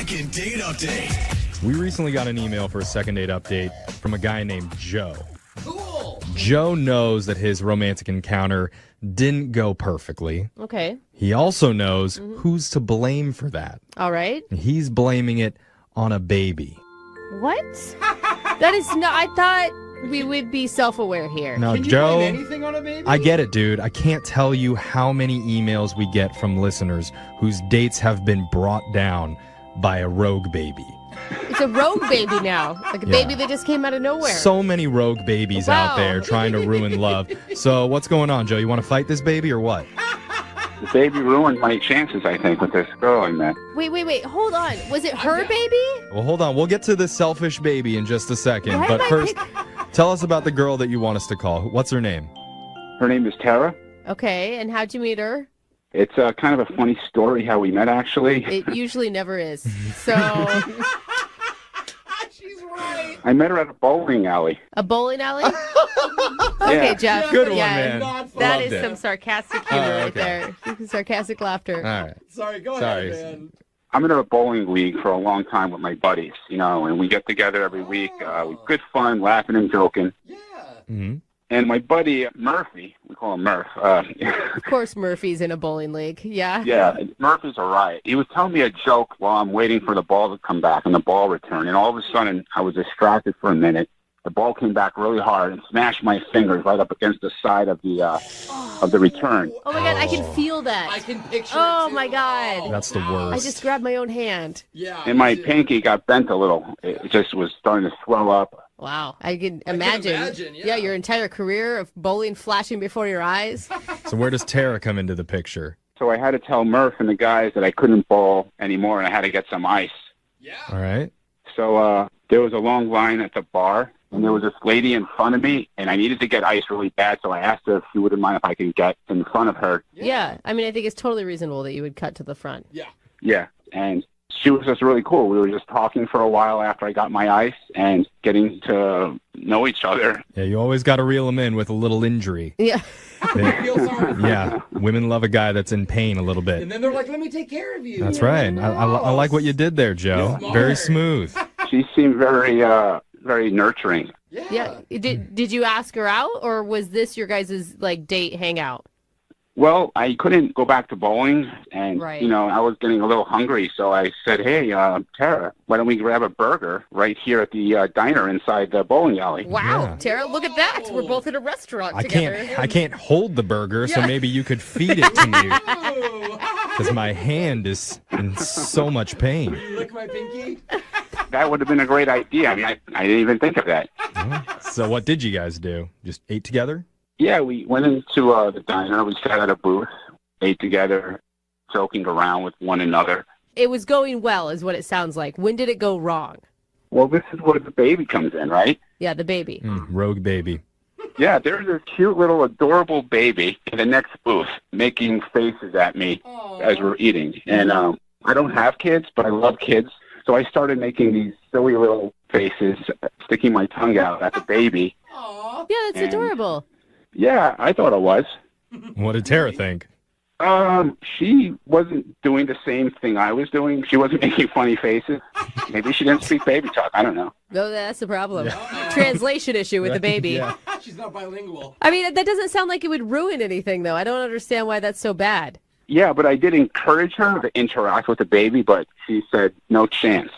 Second date update. We recently got an email for a second date update from a guy named Joe. Cool. Joe knows that his romantic encounter didn't go perfectly. Okay. He also knows who's to blame for that. All right. He's blaming it on a baby. What? That is not. I thought we would be self-aware here. Now, Can you Joe, blame anything on a baby? I get it, dude. I can't tell you how many emails we get from listeners whose dates have been brought down by a rogue baby. It's a rogue baby now. Like a baby that just came out of nowhere. So many rogue babies out there trying to ruin love. So what's going on, Joe? You want to fight this baby or what? The baby ruined my chances, I think, with this girl I met. Wait. Hold on. Was it her baby? Well, hold on. We'll get to the selfish baby in just a second. Why But am I first, tell us about the girl that you want us to call. What's her name? Her name is Tara. Okay, and how'd you meet her? It's kind of a funny story how we met, actually. It usually never is. So, She's right. I met her at a bowling alley. a bowling alley? Okay, Yeah. Jeff. Good one, yeah, man. Not fun. That Loved is it. some sarcastic humor right okay. there. Sarcastic laughter. All right. Sorry, go Sorry. ahead, man. I'm in a bowling league for a long time with my buddies, and we get together every week. Good fun, laughing and joking. Yeah. Mm-hmm. And my buddy Murphy, we call him Murph. Of course, Murphy's in a bowling league. Yeah. Yeah, Murphy's a riot. He was telling me a joke while I'm waiting for the ball to come back and the ball return. And all of a sudden, I was distracted for a minute. The ball came back really hard and smashed my fingers right up against the side of the return. Oh my God, I can feel that. I can picture Oh it too. my God. That's the worst. I just grabbed my own hand. Yeah. And my me too. pinky got bent a little. It just was starting to swell up. Wow. I can imagine. Yeah. Your entire career of bowling flashing before your eyes. So where does Tara come into the picture? So I had to tell Murph and the guys that I couldn't bowl anymore and I had to get some ice. Yeah. All right. So there was a long line at the bar, and there was this lady in front of me, and I needed to get ice really bad, so I asked her if she wouldn't mind if I could get in front of her. Yeah. I mean, I think it's totally reasonable that you would cut to the front. Yeah. Yeah, and she was just really cool. We were just talking for a while after I got my ice and getting to know each other. Yeah, you always got to reel them in with a little injury. Yeah. I feel sorry for Yeah, women love a guy that's in pain a little bit. And then they're like, let me take care of you. That's right. I like what you did there, Joe. Smart. Very smooth. She seemed very nurturing. Yeah. Did you ask her out, or was this your guys' date hangout? Well, I couldn't go back to bowling, and, Right. I was getting a little hungry, so I said, hey, Tara, why don't we grab a burger right here at the diner inside the bowling alley? Wow, Yeah. Tara, look at that. We're both in a restaurant I together. can't hold the burger, so maybe you could feed it to me Ooh. because my hand is in so much pain. You lick my pinky? That would have been a great idea. I mean, I didn't even think of that. So what did you guys do? Just ate together? Yeah, we went into the diner. We sat at a booth, ate together, joking around with one another. It was going well, is what it sounds like. When did it go wrong? Well, this is where the baby comes in, right? Yeah, the baby. Rogue baby. Yeah, there's this cute little adorable baby in the next booth making faces at me as we're eating. And I don't have kids, but I love kids. So I started making these silly little faces, sticking my tongue out at the baby. Aw. Yeah, that's And- adorable. Yeah, I thought it was. What did Tara think? She wasn't doing the same thing I was doing. She wasn't making funny faces. Maybe she didn't speak baby talk. I don't know. No, that's the problem. Translation issue with the baby. Yeah. She's not bilingual. I mean, that doesn't sound like it would ruin anything, though. I don't understand why that's so bad. Yeah, but I did encourage her to interact with the baby, but she said no chance.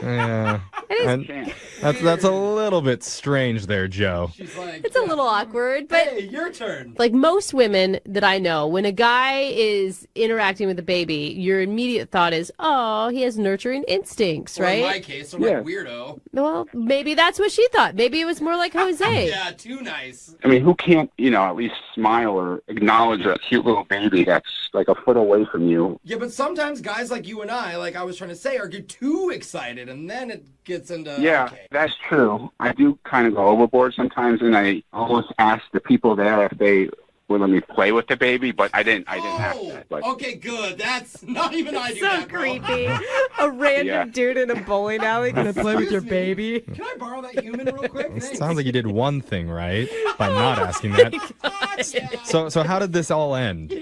Yeah. And Chance. that's a little bit strange there, Joe. She's like, It's a little awkward, but hey, your turn. like most women that I know, when a guy is interacting with a baby, your immediate thought is, oh, he has nurturing instincts, Or in my right? case, I'm Yeah. like, weirdo. Well, maybe that's what she thought. Maybe it was more like Jose. Yeah, too nice. I mean, who can't, at least smile or acknowledge a cute little baby that's like a foot away from you? Yeah, but sometimes guys like you and I, like I was trying to say, are get too excited, and then it gets into Yeah, okay. that's true. I do kind of go overboard sometimes, and I almost ask the people there if they would let me play with the baby, but I didn't ask that. But Okay, good. That's not even I do So that, bro. creepy. A random Yeah. dude in a bowling alley gonna play with your Excuse me. baby. Can I borrow that human real quick? It Thanks. sounds like you did one thing right by not asking that. Yeah. So how did this all end?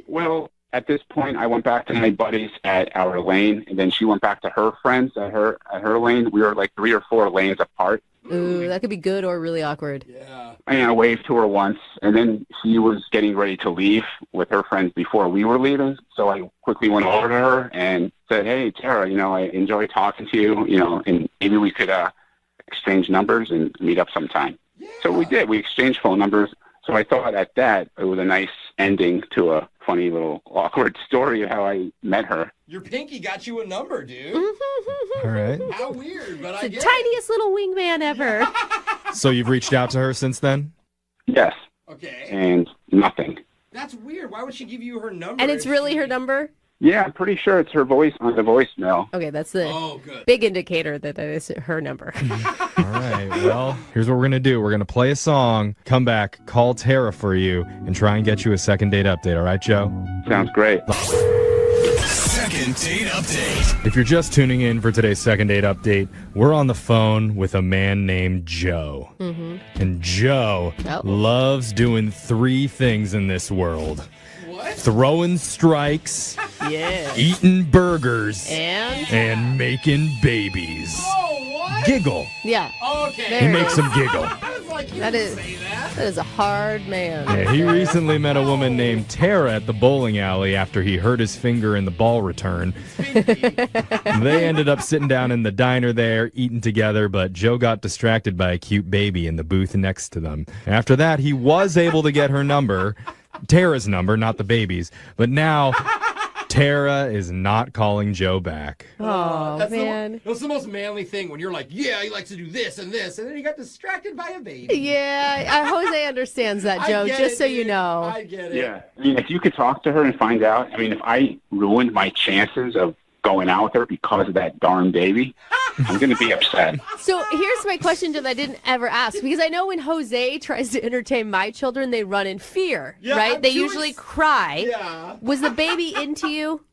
well, At this point, I went back to my buddies at our lane, and then she went back to her friends at her lane. We were like 3 or 4 lanes apart. Ooh, that could be good or really awkward. Yeah. And I waved to her once, and then she was getting ready to leave with her friends before we were leaving. So I quickly went over to her and said, "Hey, Tara, I enjoy talking to you, and maybe we could exchange numbers and meet up sometime." Yeah. So we did. We exchanged phone numbers. So I thought at that it was a nice ending to a funny little awkward story of how I met her. Your pinky got you a number, dude. All right. How weird, but I The get tiniest little wingman ever. So you've reached out to her since then? Yes, it. Okay. and nothing. That's weird. Why would she give you her number? And it's if really she- her number? Yeah, I'm pretty sure it's her voice on the voicemail. Okay, that's the Oh, good. big indicator that is her number. All right. Well, here's what we're going to do. We're going to play a song, come back, call Tara for you, and try and get you a second date update. All right, Joe? Sounds great. Second date update. If you're just tuning in for today's second date update, we're on the phone with a man named Joe. And Joe loves doing 3 things in this world. What? Throwing strikes, Yeah. eating burgers, And? and making babies. Oh, what? Giggle. Yeah. Okay. He There it makes is. them giggle. I was like, you That didn't is- say that. That is a hard man. Yeah, he recently met a woman named Tara at the bowling alley after he hurt his finger in the ball return. They ended up sitting down in the diner there, eating together, but Joe got distracted by a cute baby in the booth next to them. After that, he was able to get her number, Tara's number, not the baby's, but now Tara is not calling Joe back. Oh, That's man. That's the most manly thing when you're like, yeah, he likes to do this and this, and then he got distracted by a baby. Yeah, Jose understands that, I Joe, get just it, so you dude. know. I get it. Yeah. I mean, if you could talk to her and find out, if I ruined my chances of going out with her because of that darn baby, I'm going to be upset. So here's my question that I didn't ever ask, because I know when Jose tries to entertain my children, they run in fear, Yeah, right? I'm They too usually cry. Yeah. Was the baby into you?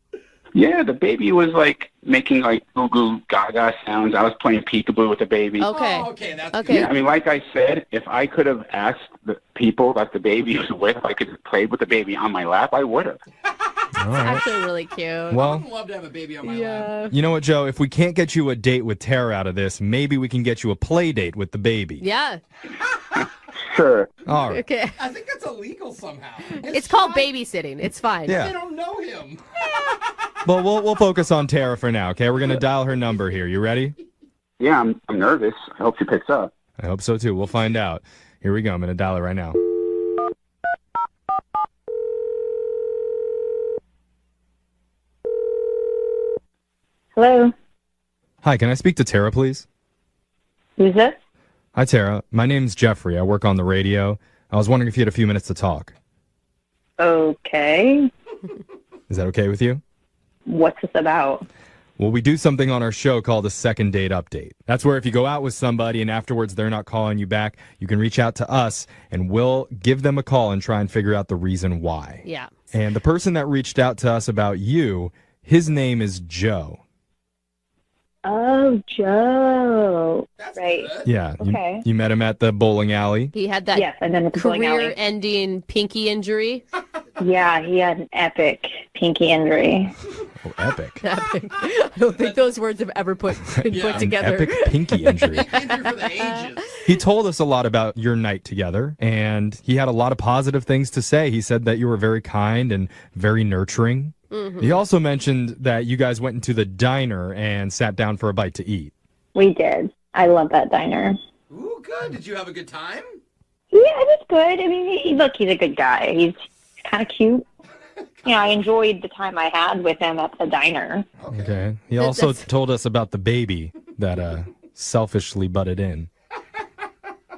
Yeah, the baby was like making like goo goo gaga sounds. I was playing peekaboo with the baby. Okay. Oh, okay, that's Okay. Yeah, like I said, if I could have asked the people that the baby was with, if I could have played with the baby on my lap, I would have. All right. Actually really cute. I Well, would love to have a baby on my lap. Yeah. you know what, Joe? If we can't get you a date with Tara out of this, maybe we can get you a play date with the baby. Yeah. Sure. All right. Okay. I think that's illegal somehow. It's called fine. babysitting. It's fine. Yeah. They don't know him. Well, we'll focus on Tara for now, okay? We're going to dial her number here. You ready? Yeah, I'm nervous. I hope she picks up. I hope so, too. We'll find out. Here we go. I'm going to dial it right now. Hello, Hi, can I speak to Tara, please? who's this? Hi, Tara. My name's Jeffrey. I work on the radio. I was wondering if you had a few minutes to talk. Okay, Is that okay with you? what's this about? Well, we do something on our show called a second date update. That's where if you go out with somebody and afterwards they're not calling you back, you can reach out to us and we'll give them a call and try and figure out the reason why. Yeah. And the person that reached out to us about you, his name is Joe. Oh, Joe. That's Right. good. Yeah. Okay. You met him at the bowling alley. He had that Yes, and then it's going alley. career-ending pinky injury. Yeah, he had an epic pinky injury. Oh, epic. I don't think those words have ever been Yeah. put An together. Epic pinky injury. Injury for the ages. He told us a lot about your night together, and he had a lot of positive things to say. He said that you were very kind and very nurturing. He also mentioned that you guys went into the diner and sat down for a bite to eat. We did. I love that diner. Ooh, good. Did you have a good time? Yeah, it was good. I mean, look, he's a good guy. He's kind of cute. I enjoyed the time I had with him at the diner. Okay. He also told us about the baby that selfishly butted in.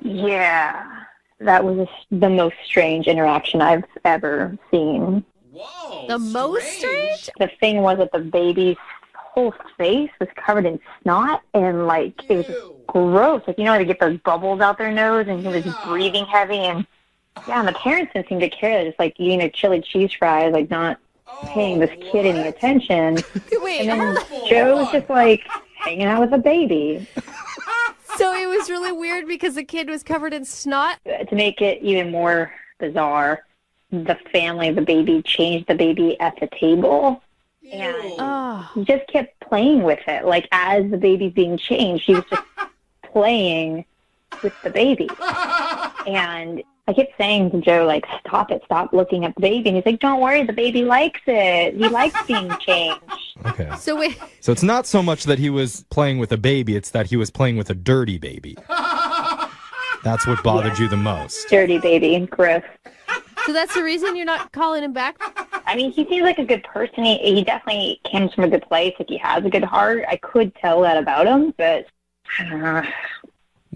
Yeah, that was the most strange interaction I've ever seen. Whoa. The most strange? The thing was that the baby's whole face was covered in snot, and like it was Ew. gross. Like, how they get those bubbles out their nose, and he was Yeah. breathing heavy, and and the parents didn't seem to care. Just like eating a chili cheese fries, like not paying this kid any attention. Wait, And then Awful. Joe was just like hanging out with a baby. so it was really weird because the kid was covered in snot? To make it even more bizarre, the family of the baby changed the baby at the table. And Oh. he just kept playing with it. Like, as the baby's being changed, he was just playing with the baby. And I kept saying to Joe, like, stop it, stop looking at the baby. And he's like, don't worry, the baby likes it. He likes being changed. Okay. So wait. So it's not so much that he was playing with a baby, it's that he was playing with a dirty baby. That's what bothered you the most. Dirty baby, gross. So that's the reason you're not calling him back? I mean, he seems like a good person. He definitely comes from a good place. Like, he has a good heart. I could tell that about him, but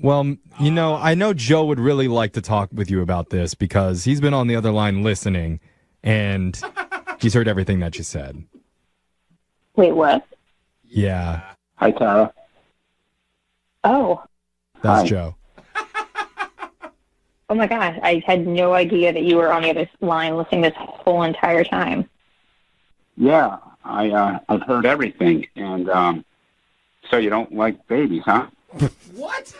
Well, you know, I know Joe would really like to talk with you about this because he's been on the other line listening, and he's heard everything that you said. wait, what? Yeah, Hi, Tara. Oh, that's Hi. Joe. oh my God. I had no idea that you were on the other line listening this whole entire time. Yeah, I've heard everything, and so you don't like babies, huh? What?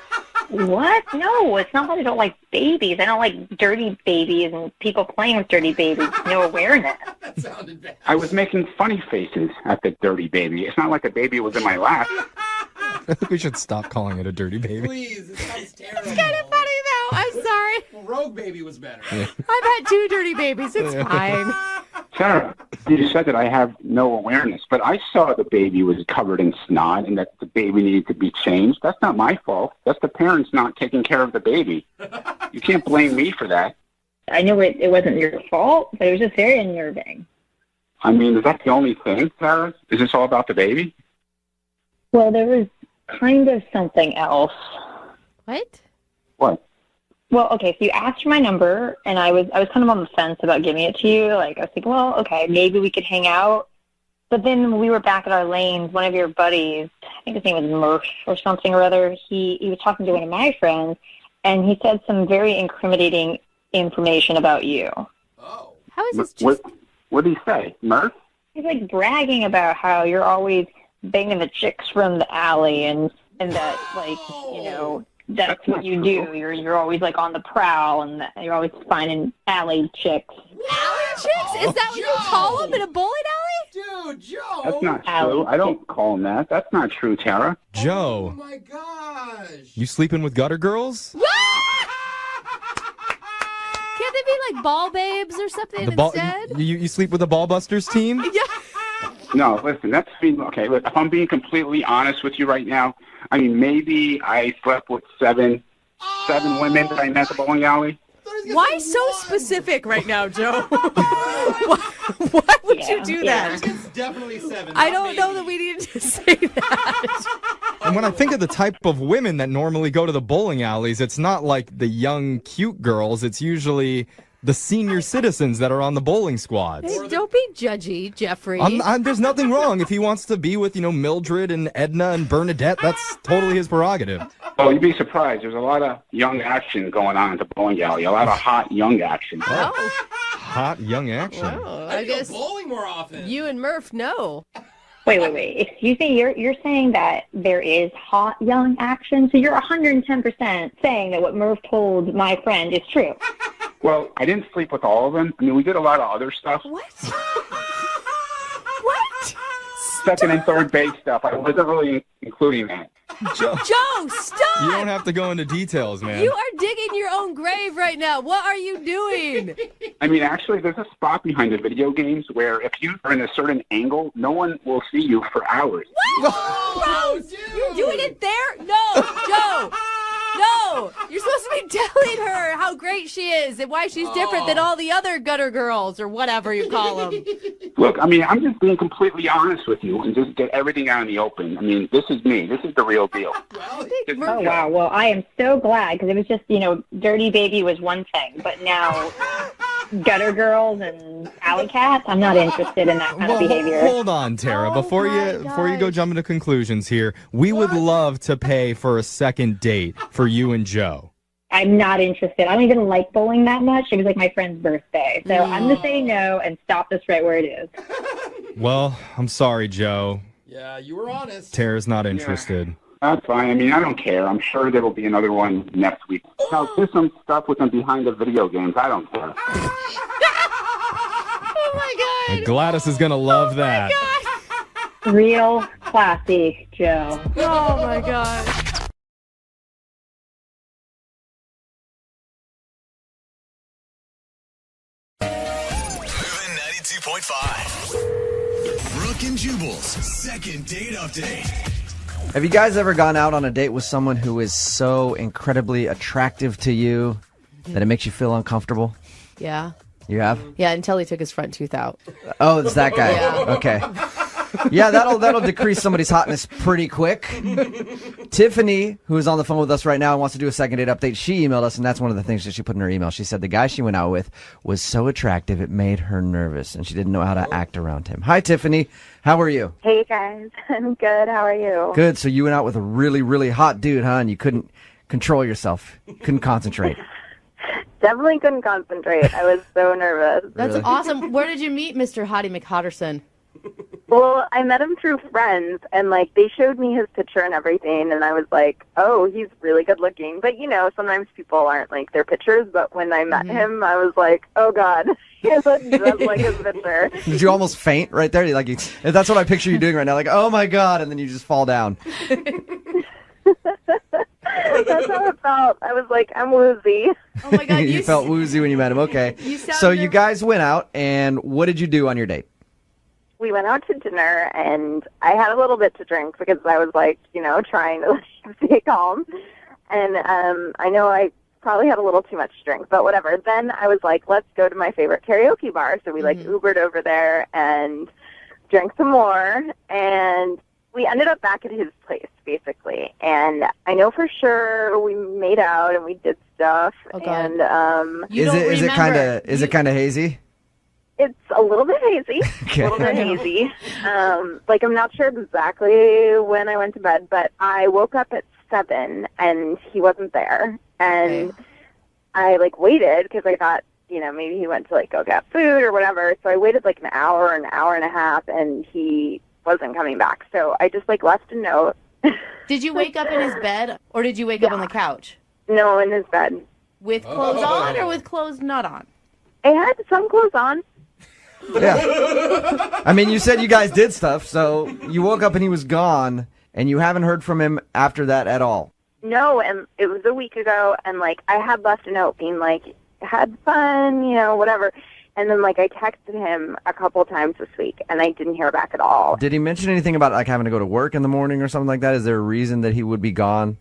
What? No, it's not that I don't like babies. I don't like dirty babies and people playing with dirty babies. No awareness. That sounded bad. I was making funny faces at the dirty baby. It's not like the baby was in my lap. I think we should stop calling it a dirty baby. Please, it sounds terrible. It's kind of funny, though. I'm sorry. Rogue baby was better. I've had 2 dirty babies. It's fine. Sarah, you said that I have no awareness, but I saw the baby was covered in snot and that the baby needed to be changed. That's not my fault. That's the parents not taking care of the baby. You can't blame me for that. I knew it wasn't your fault, but it was just very unnerving. I mean, is that the only thing, Sarah? Is this all about the baby? Well, there was kind of something else. What? What? Well, okay, so you asked for my number, and I was kind of on the fence about giving it to you. Like, I was thinking, well, okay, maybe we could hang out. But then when we were back at our lanes, one of your buddies, I think his name was Murph or something or other, he was talking to one of my friends, and he said some very incriminating information about you. Oh. How is this just... What did he say? Murph? He's like bragging about how you're always banging the chicks from the alley, and that, like, you know, that's what you do. You're always like on the prowl, and you're always finding alley chicks. Alley chicks? Is that what you call them in a bowling alley? Dude, Joe. That's not Alley true. I don't call him that. That's not true, Tara. Oh Joe, my gosh. you sleeping with gutter girls? Can't they be like ball babes or something The ball, instead? you sleep with the Ball Busters team? Yeah. No, listen, that's okay. Look, if I'm being completely honest with you right now, I mean, maybe I slept with seven women that I met at the bowling alley. Why so specific right now, Joe? Why would you do that? It's definitely 7. I don't know that we need to say that. And when I think of the type of women that normally go to the bowling alleys, it's not like the young, cute girls. It's usually the senior citizens that are on the bowling squads. Hey, don't be judgy, Jeffrey. There's nothing wrong. If he wants to be with, Mildred and Edna and Bernadette, that's totally his prerogative. Oh, you'd be surprised. There's a lot of young action going on at the bowling alley. A lot of hot young action. Oh, Hot young action. well, I I guess go bowling more often. you and Murph know. Wait. Excuse me. You're saying that there is hot young action, so you're 110% saying that what Murph told my friend is true. Well, I didn't sleep with all of them. I mean, we did a lot of other stuff. What? What? Second and third base stuff. I wasn't really including that. Joe, Joe, stop! you don't have to go into details, man. You are digging your own grave right now. What are you doing? I mean, actually, there's a spot behind the video games where if you are in a certain angle, no one will see you for hours. Oh, dude. You're doing it there? No, Joe. No, you're supposed to be telling her how great she is and why she's different than all the other gutter girls or whatever you call them. Look, I mean, I'm just being completely honest with you and just get everything out in the open. I mean, this is me. This is the real deal. Well, Oh, wow. Well, I am so glad, because it was just, Dirty Baby was one thing, but now gutter girls and alley cats, I'm not interested in that kind of behavior. Hold on, Tara. Oh Before my you go gosh. jumping to conclusions here, we would love to pay for a second date for you and Joe. I'm not interested. I don't even like bowling that much. It was like my friend's birthday. So I'm going to say no and stop this right where it is. Well, I'm sorry, Joe. yeah, you were honest. Tara's not interested. That's fine. I mean, I don't care. I'm sure there will be another one next week. Now, do some stuff with them behind the video games. I don't care. Gladys is going to love that. Real classy, Joe. Oh my god. Moving 92.5. Brooke and Jubal's second date update. Have you guys ever gone out on a date with someone who is so incredibly attractive to you that it makes you feel uncomfortable? Yeah. You have? Yeah, until he took his front tooth out. Oh, it's that guy. Yeah. Okay. Yeah, that'll decrease somebody's hotness pretty quick. Tiffany, who is on the phone with us right now and wants to do a second date update, she emailed us, and that's one of the things that she put in her email. She said the guy she went out with was so attractive it made her nervous, and she didn't know how to act around him. Hi, Tiffany. How are you? Hey guys, I'm good. How are you? Good. So you went out with a really, really hot dude, huh? And you couldn't control yourself. Couldn't concentrate. Definitely couldn't concentrate. I was so nervous. That's Really? awesome. Where did you meet Mr. Hottie McHotterson? Well, I met him through friends, and like they showed me his picture and everything, and I was like, oh, he's really good looking. But you know, sometimes people aren't like their pictures. But when I met him, I was like, oh god, he looks just like his picture. Did you almost faint right there? That's what I picture you doing right now. Like, oh my God, and then you just fall down. That's how it felt. I was like, I'm woozy. Oh my god, You felt woozy when you met him. Okay. So you guys went out, and what did you do on your date? We went out to dinner, and I had a little bit to drink because I was like, you know, trying to stay calm. And I know I probably had a little too much to drink, but whatever. Then I was like, let's go to my favorite karaoke bar. So we like Ubered over there and drank some more, and we ended up back at his place basically. And I know for sure we made out and we did stuff. Oh, God. And You Is don't remember. it kind of hazy? it's a little bit hazy. Okay. A little bit hazy. Like I'm not sure exactly when I went to bed, but I woke up at 7 and he wasn't there. And I like waited because I thought, you know, maybe he went to like go get food or whatever. So I waited like an hour and a half, and he wasn't coming back. So I just like left a note. Did you wake up in his bed, or did you wake up on the couch? No, in his bed. With clothes on or with clothes not on? I had some clothes on. Yeah. I mean, you said you guys did stuff, so you woke up and he was gone, and you haven't heard from him after that at all. No, and it was a week ago, and like I had left a note being like, had fun, you know, whatever. And then like I texted him a couple times this week, and I didn't hear back at all. Did he mention anything about like having to go to work in the morning or something like that? Is there a reason that he would be gone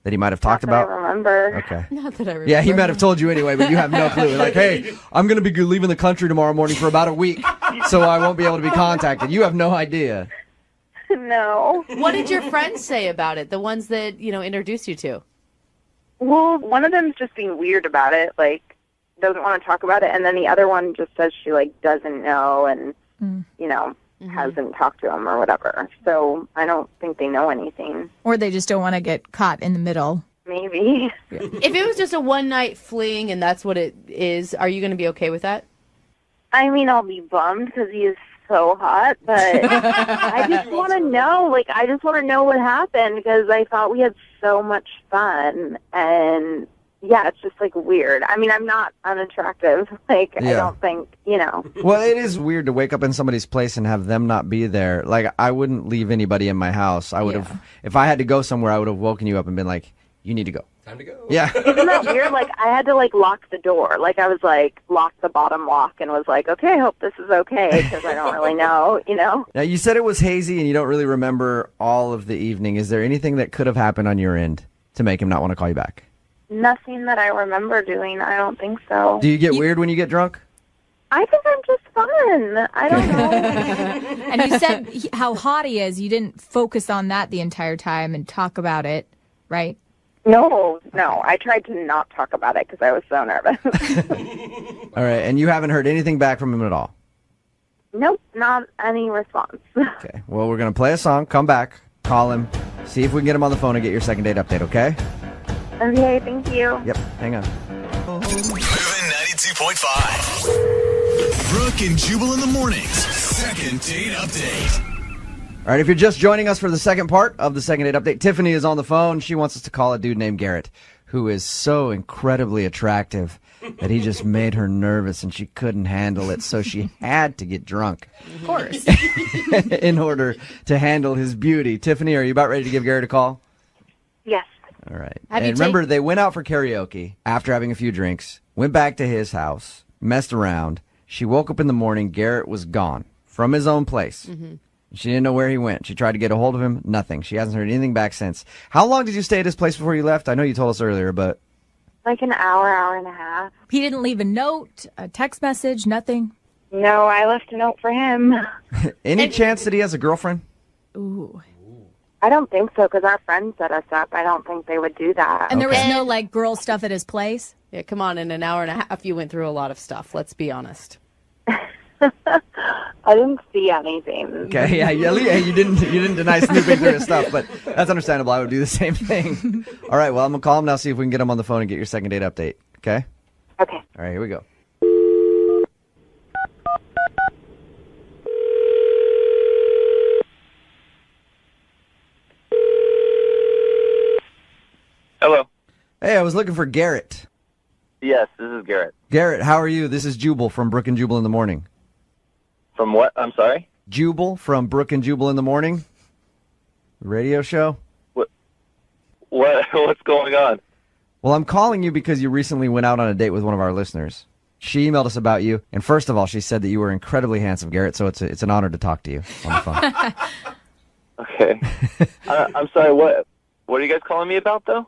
that he might have talked about? I remember. Okay. Not that I remember. Yeah, he might have told you anyway, but you have no clue. Like, hey, I'm going to be leaving the country tomorrow morning for about a week, so I won't be able to be contacted. You have no idea. No. What did your friends say about it? The ones that, you know, introduced you to? Well, one of them's just being weird about it, like doesn't want to talk about it, and then the other one just says she like doesn't know and you know hasn't talked to him or whatever. So I don't think they know anything. Or they just don't want to get caught in the middle. Maybe. If it was just a one-night fling and that's what it is, are you going to be okay with that? I mean, I'll be bummed because he is so hot, but I just want to know. Like, I just want to know what happened because I thought we had so much fun, and yeah, it's just like weird. I mean, I'm not unattractive. Like, I don't think, you know. Well, it is weird to wake up in somebody's place and have them not be there. Like, I wouldn't leave anybody in my house. I would have, if I had to go somewhere, I would have woken you up and been like, you need to go. Time to go. Yeah. Isn't that weird? Like, I had to, like, lock the door. Like, I was, like, lock the bottom lock and was like, okay, I hope this is okay because I don't really know, you know? Now, you said it was hazy and you don't really remember all of the evening. Is there anything that could have happened on your end to make him not want to call you back? Nothing that I remember doing. I don't think so. Do you get weird when you get drunk? I think I'm just fun. I don't know. And you said how hot he is. You didn't focus on that the entire time and talk about it, right? No. I tried to not talk about it because I was so nervous. All right, and you haven't heard anything back from him at all? Nope, not any response. Okay, well, we're going to play a song, come back, call him, see if we can get him on the phone and get your second date update, okay? Okay, thank you. Yep, hang on. Moving 92.5. Brooke and Jubal in the mornings. Second date update. All right, if you're just joining us for the second part of the second date update, Tiffany is on the phone. She wants us to call a dude named Garrett, who is so incredibly attractive that he just made her nervous and she couldn't handle it, so she had to get drunk. Of course. In order to handle his beauty. Tiffany, are you about ready to give Garrett a call? Yes. All right. Have you And remember, they went out for karaoke after having a few drinks, went back to his house, messed around. She woke up in the morning. Garrett was gone from his own place. She didn't know where he went. She tried to get a hold of him. Nothing. She hasn't heard anything back since. How long did you stay at his place before you left? I know you told us earlier, but... Like an hour and a half. He didn't leave a note, a text message, nothing. No, I left a note for him. Any chance that he has a girlfriend? Ooh. I don't think so, because our friends set us up. I don't think they would do that. And there was no, like, girl stuff at his place? Yeah, come on. In an hour and a half, you went through a lot of stuff. Let's be honest. I didn't see anything. Okay, yeah, you didn't deny snooping through his stuff, but that's understandable. I would do the same thing. All right, well, I'm going to call him now, see if we can get him on the phone and get your second date update, okay? Okay. All right, here we go. Hello. Hey, I was looking for Garrett. Yes, this is Garrett. Garrett, how are you? This is Jubal from Brooke and Jubal in the Morning. From what? I'm sorry? Jubal from Brooke and Jubal in the Morning. Radio show. What's going on? Well, I'm calling you because you recently went out on a date with one of our listeners. She emailed us about you, and first of all, she said that you were incredibly handsome, Garrett, so it's an honor to talk to you on the phone. Okay. I'm sorry, what are you guys calling me about, though?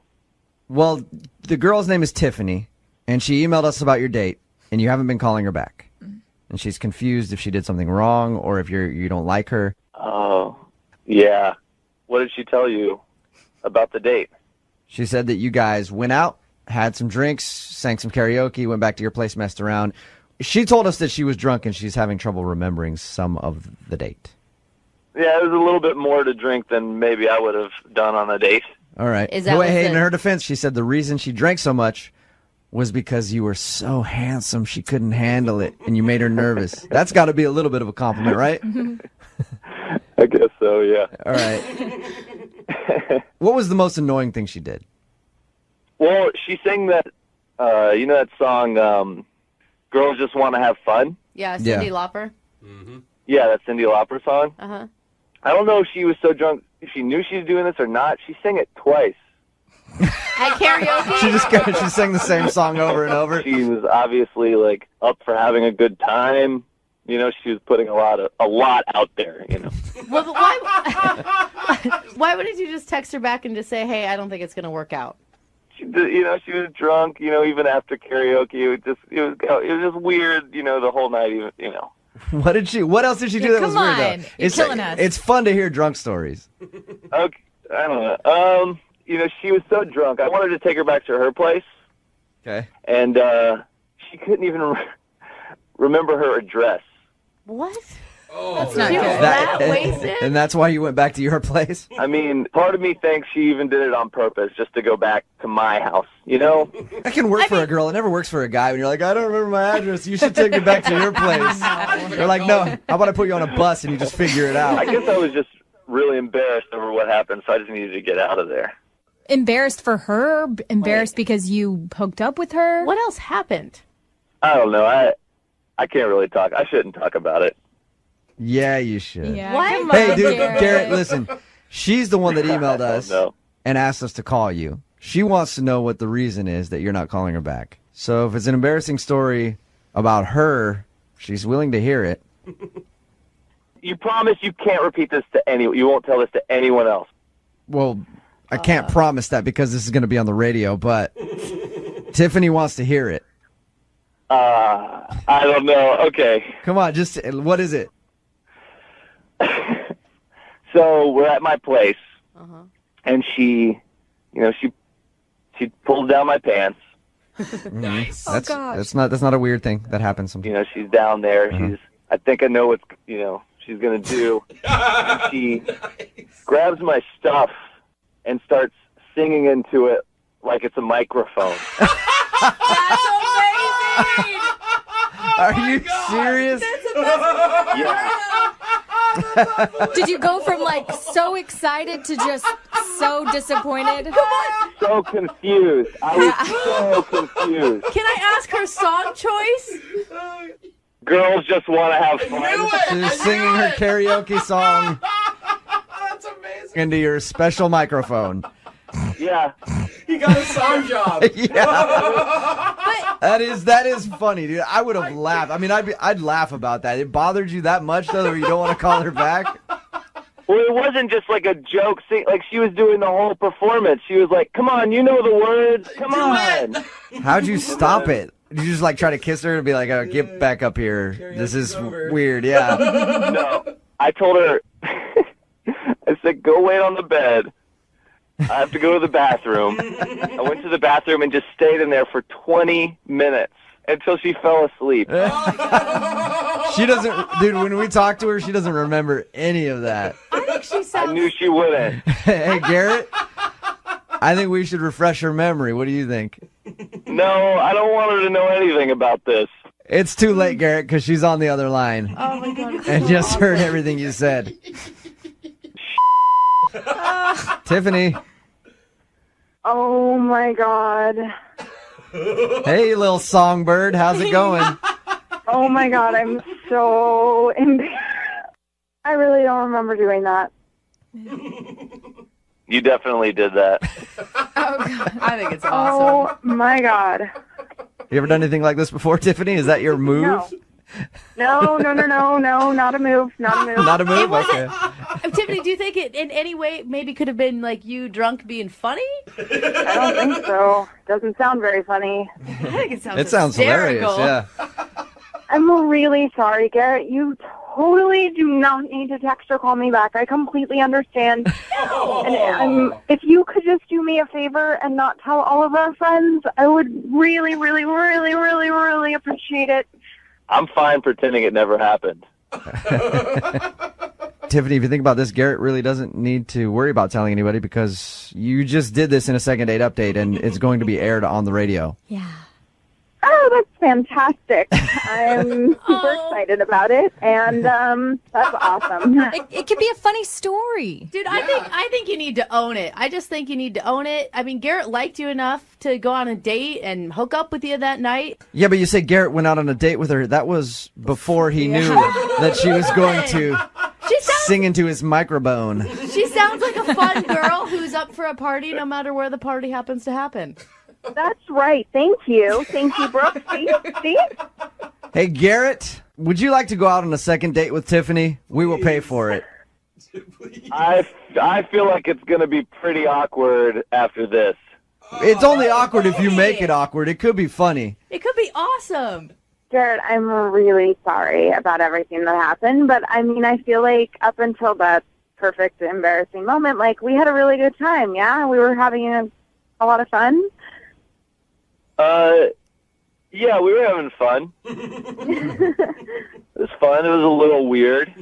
Well, the girl's name is Tiffany, and she emailed us about your date, and you haven't been calling her back. And she's confused if she did something wrong or if you don't like her. Oh, yeah. What did she tell you about the date? She said that you guys went out, had some drinks, sang some karaoke, went back to your place, messed around. She told us that she was drunk and she's having trouble remembering some of the date. Yeah, it was a little bit more to drink than maybe I would have done on a date. All right. Is that Hey, in her defense, she said the reason she drank so much was because you were so handsome she couldn't handle it and you made her nervous. That's got to be a little bit of a compliment, right? I guess so, yeah. All right. What was the most annoying thing she did? Well, she sang that, that song, Girls Just Want to Have Fun? Yeah, Cyndi Lauper. Yeah, that Cyndi Lauper song. Uh-huh. I don't know if she was so drunk, if she knew she was doing this or not. She sang it twice. At karaoke? She sang the same song over and over. She was obviously like up for having a good time. You know, she was putting a lot out there. You know. Well, but why wouldn't you just text her back and just say, "Hey, I don't think it's going to work out"? She was drunk. You know, even after karaoke, it was just weird. You know, the whole night. Even What else did she do that was weird? Come on, you're killing us. It's fun to hear drunk stories. Okay, I don't know. She was so drunk. I wanted to take her back to her place. Okay. And she couldn't even remember her address. What? Oh, that's not she good. was that wasted? And that's why you went back to your place? I mean, part of me thinks she even did it on purpose, just to go back to my house, you know? That can work for a girl. It never works for a guy when you're like, I don't remember my address. You should take me back to your place. They're like, no, how about I put you on a bus and you just figure it out? I guess I was just really embarrassed over what happened, so I just needed to get out of there. Embarrassed for her? Embarrassed because you hooked up with her? What else happened? I don't know. I can't really talk. I shouldn't talk about it. Yeah, you should. Yeah, What? come Hey, on, dude, Garrett, listen. She's the one that emailed us No. and asked us to call you. She wants to know what the reason is that you're not calling her back. So if it's an embarrassing story about her, she's willing to hear it. You promise you can't repeat this to anyone. You won't tell this to anyone else. Well, I can't promise that because this is going to be on the radio, but Tiffany wants to hear it. I don't know. Okay. Come on, just what is it? So we're at my place, and she pulls down my pants. Nice. Oh, gosh. That's not a weird thing that happens sometimes. She's down there. I think I know what she's gonna do. And she grabs my stuff and starts singing into it like it's a microphone. That's amazing! Are you serious? Yeah. Did you go from like so excited to just so disappointed? So confused. I was so confused. Can I ask her song choice? Girls just want to have fun. She's singing her karaoke song That's amazing. into your special microphone. Yeah. He got a song job. That is funny, dude. I would have laughed. I mean, I'd laugh about that. It bothered you that much, though, that you don't want to call her back? Well, it wasn't just like a joke. Like, she was doing the whole performance. She was like, come on, you know the words. Come on. How'd you stop it? Did you just, like, try to kiss her and be like, oh, get back up here. This is weird, yeah. No. I told her, I said, go wait on the bed. I have to go to the bathroom. I went to the bathroom and just stayed in there for 20 minutes until she fell asleep. She doesn't, dude, when we talk to her, she doesn't remember any of that. I think she I sounds. knew she wouldn't. Hey, Garrett, I think we should refresh her memory. What do you think? No, I don't want her to know anything about this. It's too late, Garrett, because she's on the other line Oh my god. and just heard everything you said. Tiffany. Oh my God. Hey, little songbird. How's it going? Oh my God, I'm so embarrassed. I really don't remember doing that. You definitely did that. I think it's awesome. Oh my God. You ever done anything like this before, Tiffany? Is that your move? No, not a move. Not a move. Not a move? Okay. Tiffany, do you think it in any way maybe could have been like you drunk being funny? I don't think so. Doesn't sound very funny. I think it sounds It sounds hilarious, hysterical. yeah. I'm really sorry, Garrett. You totally do not need to text or call me back. I completely understand. And if you could just do me a favor and not tell all of our friends, I would really, really, really, really, really appreciate it. I'm fine pretending it never happened. Tiffany, if you think about this, Garrett really doesn't need to worry about telling anybody because you just did this in a second date update and it's going to be aired on the radio. Yeah. Oh, that's fantastic. I'm super excited about it, and that's awesome. It could be a funny story. Dude, I think you need to own it. I just think you need to own it. I mean, Garrett liked you enough to go on a date and hook up with you that night. Yeah, but you say Garrett went out on a date with her. That was before he knew that she was going to sing into his microphone. She sounds like a fun girl who's up for a party no matter where the party happens to happen. That's right. Thank you. Thank you, Brooke. See? Hey, Garrett, would you like to go out on a second date with Tiffany? We will pay for it. I feel like it's going to be pretty awkward after this. It's only awkward if you make it awkward. It could be funny. It could be awesome. Garrett, I'm really sorry about everything that happened, but I mean, I feel like up until that perfect, embarrassing moment, like, we had a really good time, yeah? We were having a lot of fun. Yeah, we were having fun. It was fun. It was a little weird.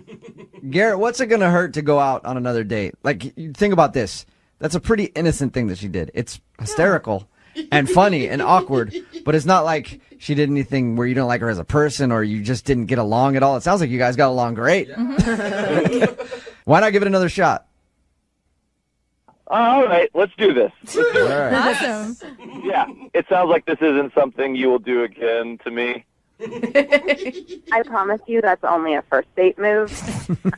Garrett, what's it going to hurt to go out on another date? Like, you think about this. That's a pretty innocent thing that she did. It's hysterical and funny and awkward, but it's not like she did anything where you don't like her as a person or you just didn't get along at all. It sounds like you guys got along great. Why not give it another shot? All right, let's do this. All right. Awesome. Yeah, it sounds like this isn't something you will do again to me. I promise you that's only a first date move.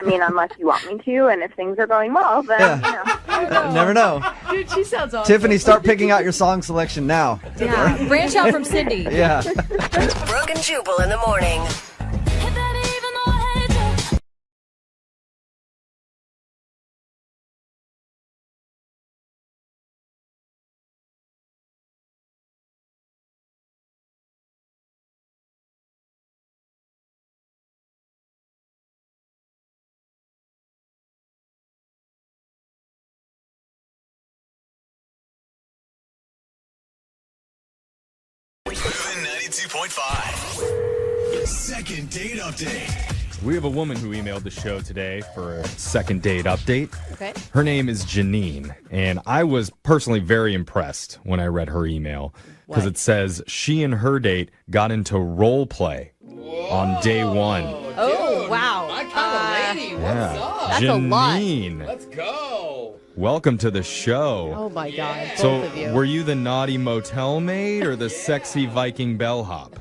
I mean, unless you want me to, and if things are going well, then, you know. Never know. Dude, she sounds awesome. Tiffany, start picking out your song selection now. Yeah. Branch out from Cindy. Yeah. Brooke and Jubal in the morning. Moving 92.5. Second date update. We have a woman who emailed the show today for a second date update. Okay. Her name is Janine, and I was personally very impressed when I read her email because What? it says she and her date got into role play. What? on day one. Oh, Dude, wow. My kind of lady. What's up? That's a lot. Janine, Let's go. welcome to the show. Oh, my God. So, Both of you. were you the naughty motel maid or the sexy Viking bellhop?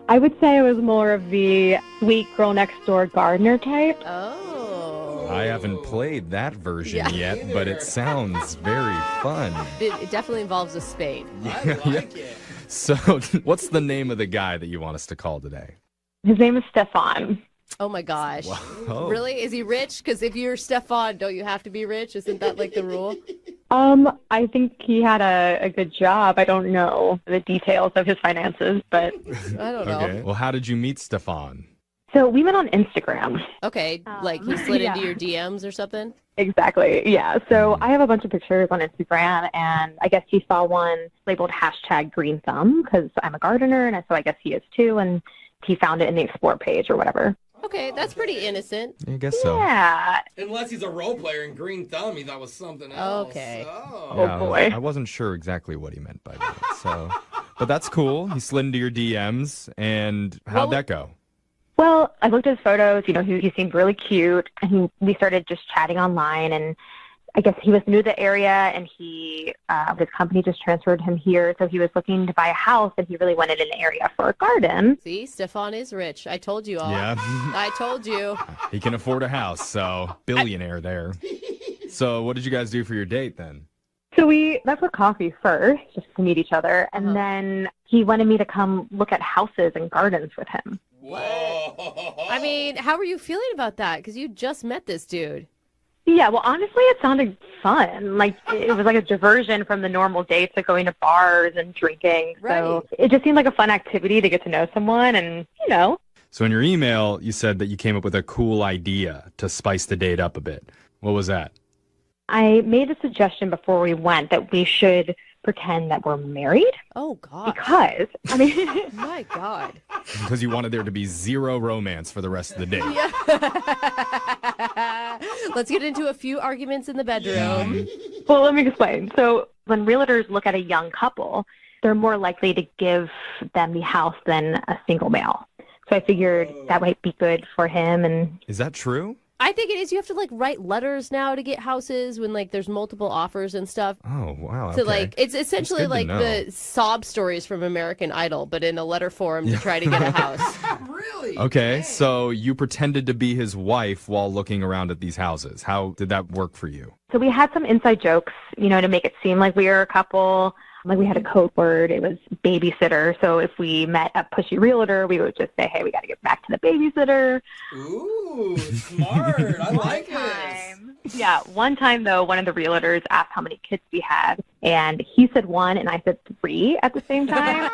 I would say I was more of the sweet girl next door gardener type. Oh. I haven't played that version yet, but it sounds very fun. It definitely involves a spade. I like it. So, what's the name of the guy that you want us to call today? His name is Stefan. Oh, my gosh. Whoa. Really? Is he rich? Because if you're Stefan, don't you have to be rich? Isn't that like the rule? I think he had a good job. I don't know the details of his finances, but I don't know. Okay. Well, how did you meet Stefan? so we met on Instagram. Okay, like he slid yeah. into your DMs or something? Exactly. Yeah. So I have a bunch of pictures on Instagram, and I guess he saw one labeled #green thumb because I'm a gardener, and so I guess he is too, and he found it in the explore page or whatever. Okay, that's pretty innocent. I guess so. Yeah. Unless he's a role player in Green Thumb, he thought was something else. Okay. Yeah, boy. I wasn't sure exactly what he meant by that. So, but that's cool. He slid into your DMs, and how'd that go? Well, I looked at his photos. You know, he seemed really cute, and we started just chatting online. And I guess he was new to the area, and his company just transferred him here, so he was looking to buy a house, and he really wanted an area for a garden. See, Stefan is rich. I told you all. Yeah. I told you. He can afford a house, so billionaire there. So, what did you guys do for your date then? So we met for coffee first, just to meet each other, and then he wanted me to come look at houses and gardens with him. Whoa. I mean, how were you feeling about that? Because you just met this dude. Yeah, well, honestly, it sounded fun. Like, it was like a diversion from the normal dates, like going to bars and drinking. So it just seemed like a fun activity to get to know someone and, you know. So, in your email, you said that you came up with a cool idea to spice the date up a bit. What was that? I made a suggestion before we went that we should pretend that we're married. Oh, God. Because, I mean... My God. Because you wanted there to be zero romance for the rest of the date. Yeah. Let's get into a few arguments in the bedroom. Well, let me explain. So when realtors look at a young couple, they're more likely to give them the house than a single male. So I figured that might be good for him. And Is that true? I think it is. You have to like write letters now to get houses when like there's multiple offers and stuff. Oh, wow. So okay. like it's essentially That's good like to know. the sob stories from American Idol, but in a letter form to try to get a house. Really? Okay, so you pretended to be his wife while looking around at these houses. How did that work for you? so we had some inside jokes, you know, to make it seem like we were a couple. Like we had a code word. It was babysitter. So if we met a pushy realtor, we would just say, hey, we got to get back to the babysitter. Ooh, smart. I like this. Yeah. One time, though, one of the realtors asked how many kids we had. And he said 1 and I said 3 at the same time.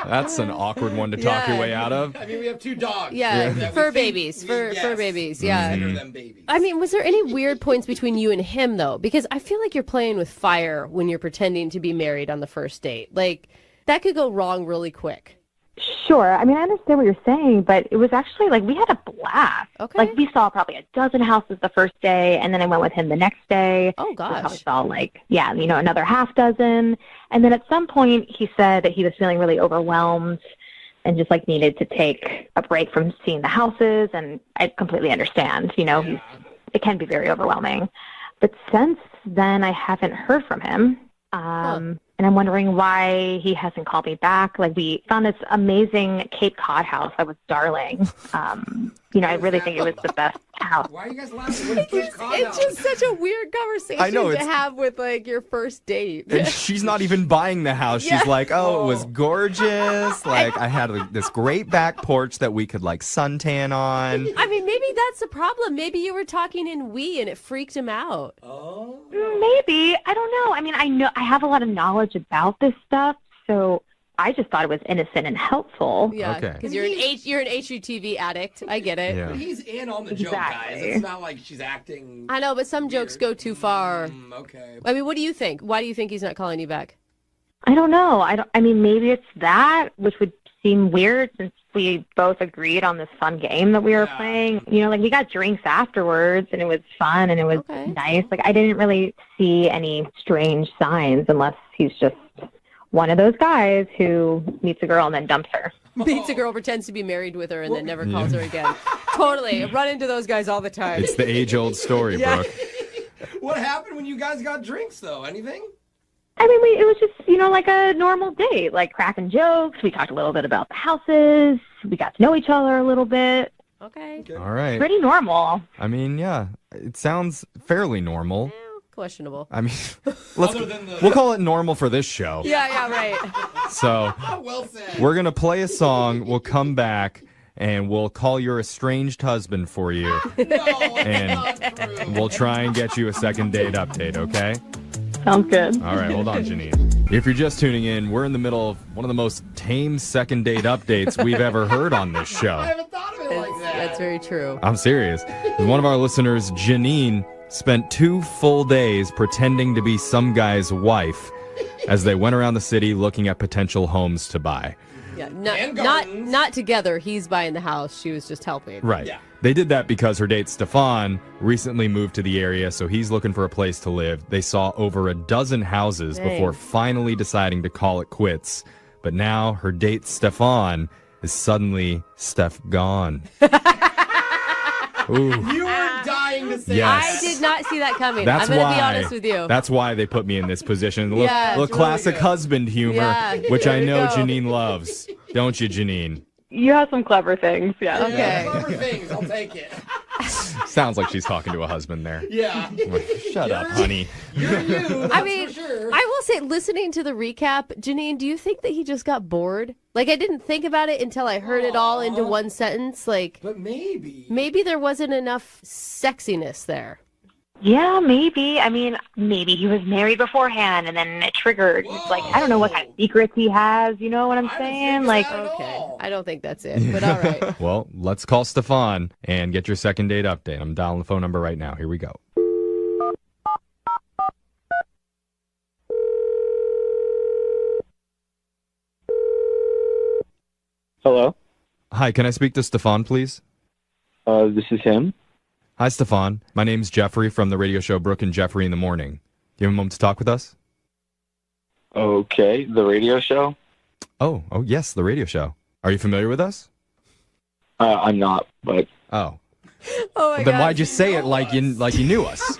That's an awkward one to talk your way out of. I mean, we have 2 dogs. Yeah, that we fur think- babies. Fur babies, yeah. Consider them babies. I mean, was there any weird points between you and him, though? Because I feel like you're playing with fire when you're pretending to be married on the first date. Like, that could go wrong really quick. Sure. I mean, I understand what you're saying, but it was actually like we had a blast. Okay. Like we saw probably a dozen houses the first day, and then I went with him the next day. Oh, We probably gosh. saw like, yeah, you know, another half dozen. And then at some point he said that he was feeling really overwhelmed and just like needed to take a break from seeing the houses. And I completely understand, you know, it can be very overwhelming. But since then, I haven't heard from him. And I'm wondering why he hasn't called me back. Like, we found this amazing Cape Cod house that was darling. You know, I really think it was the best house. Why are you guys laughing? What is It's just such a weird conversation I know, to it's- have with, like, your first date. And she's not even buying the house. Yeah. She's like, oh, it was gorgeous. Like, I had this great back porch that we could, like, suntan on. I mean, maybe that's the problem. Maybe you were talking in we and it freaked him out. Oh. Maybe. I don't know. I mean, I have a lot of knowledge about this stuff, so I just thought it was innocent and helpful. Yeah, Okay. because you're an HGTV addict. I get it. Yeah. He's in on the joke, guys. Exactly. It's not like she's acting. I know, but some jokes go too far. Okay. I mean, what do you think? Why do you think he's not calling you back? I don't know. I mean, maybe it's that, which would seem weird since we both agreed on this fun game that we were playing. You know, like we got drinks afterwards and it was fun and it was nice. Like I didn't really see any strange signs unless he's just one of those guys who meets a girl and then dumps her. Meets a girl, pretends to be married with her, and then never calls her again. Totally. I run into those guys all the time. It's the age-old story, Brooke. What happened when you guys got drinks, though? Anything? I mean, it was just, like a normal date, like cracking jokes. We talked a little bit about the houses. We got to know each other a little bit. Okay. All right. Pretty normal. I mean, yeah, it sounds fairly normal. Questionable. I mean, we'll call it normal for this show. Yeah, right. So, well said. We're going to play a song. We'll come back, and we'll call your estranged husband for you. And we'll try and get you a second date update, okay? Sounds good. All right, hold on, Janine. If you're just tuning in, we're in the middle of one of the most tame second date updates we've ever heard on this show. I haven't thought of it like that. That's very true. I'm serious. One of our listeners, Janine, spent 2 full days pretending to be some guy's wife as they went around the city looking at potential homes to buy. Yeah, not together. He's buying the house. She was just helping. Right. Yeah. They did that because her date, Stefan, recently moved to the area, so he's looking for a place to live. They saw over a dozen houses before finally deciding to call it quits. But now her date, Stefan, is suddenly Steph gone. Ooh. You were dying to say Yes. I did not see that coming. That's I'm going to why, be honest with you. That's why they put me in this position. A little, Yeah, little it's classic really good. husband humor, Yeah, which I there you know go. Janine loves. Don't you, Janine? You have some clever things, yeah. Okay. Clever things. I'll take it. Sounds like she's talking to a husband there. Yeah. Shut up, honey. You're you. I mean, for sure. I will say, listening to the recap, Janine, do you think that he just got bored? Like, I didn't think about it until I heard it all into one sentence. Like, But maybe. maybe there wasn't enough sexiness there. Yeah, maybe. I mean, maybe he was married beforehand and then it triggered. It's like, I don't know what kind of secrets he has. You know what I'm saying? Like, Okay. I don't think that's it, but all right. Well, let's call Stefan and get your second date update. I'm dialing the phone number right now. Here we go. Hello? Hi, can I speak to Stefan, please? This is him. Hi, Stefan. My name's Jeffrey from the radio show Brooke and Jeffrey in the Morning. Do you have a moment to talk with us? Okay, the radio show? Oh, yes, the radio show. Are you familiar with us? I'm not, but... Oh. Oh, my Then God. why'd you say it like you knew us?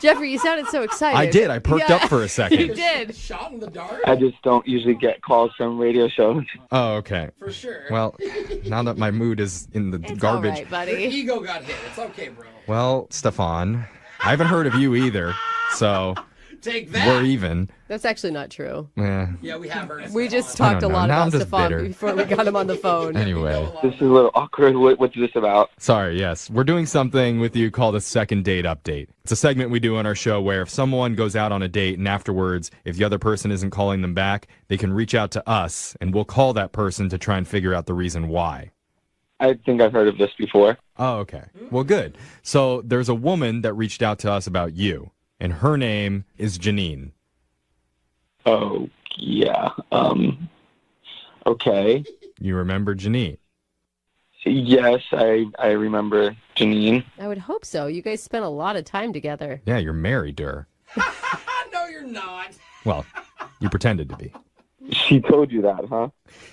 Jeffrey, you sounded so excited. I did. I perked up for a second. You did. Shot in the dark? I just don't usually get calls from radio shows. Oh, okay. For sure. Well, now that my mood is in the It's garbage. all right, buddy. Your ego got hit. It's okay, bro. Well, Stefan, I haven't heard of you either, so Take that. we're even. That's actually not true. Yeah, we have heard. We just I talked a don't know. lot Now I'm about just Stefan bitter. before we got him on the phone. Anyway, This is a little awkward. What's this about? sorry, yes. We're doing something with you called a second date update. It's a segment we do on our show where if someone goes out on a date and afterwards, if the other person isn't calling them back, they can reach out to us and we'll call that person to try and figure out the reason why. I think I've heard of this before. Oh, okay. Well, good. So there's a woman that reached out to us about you, and her name is Janine. Oh, yeah. Okay. You remember Janine? Yes, I remember Janine. I would hope so. You guys spent a lot of time together. Yeah, you're married to her. No, you're not. Well, you pretended to be. She told you that, huh?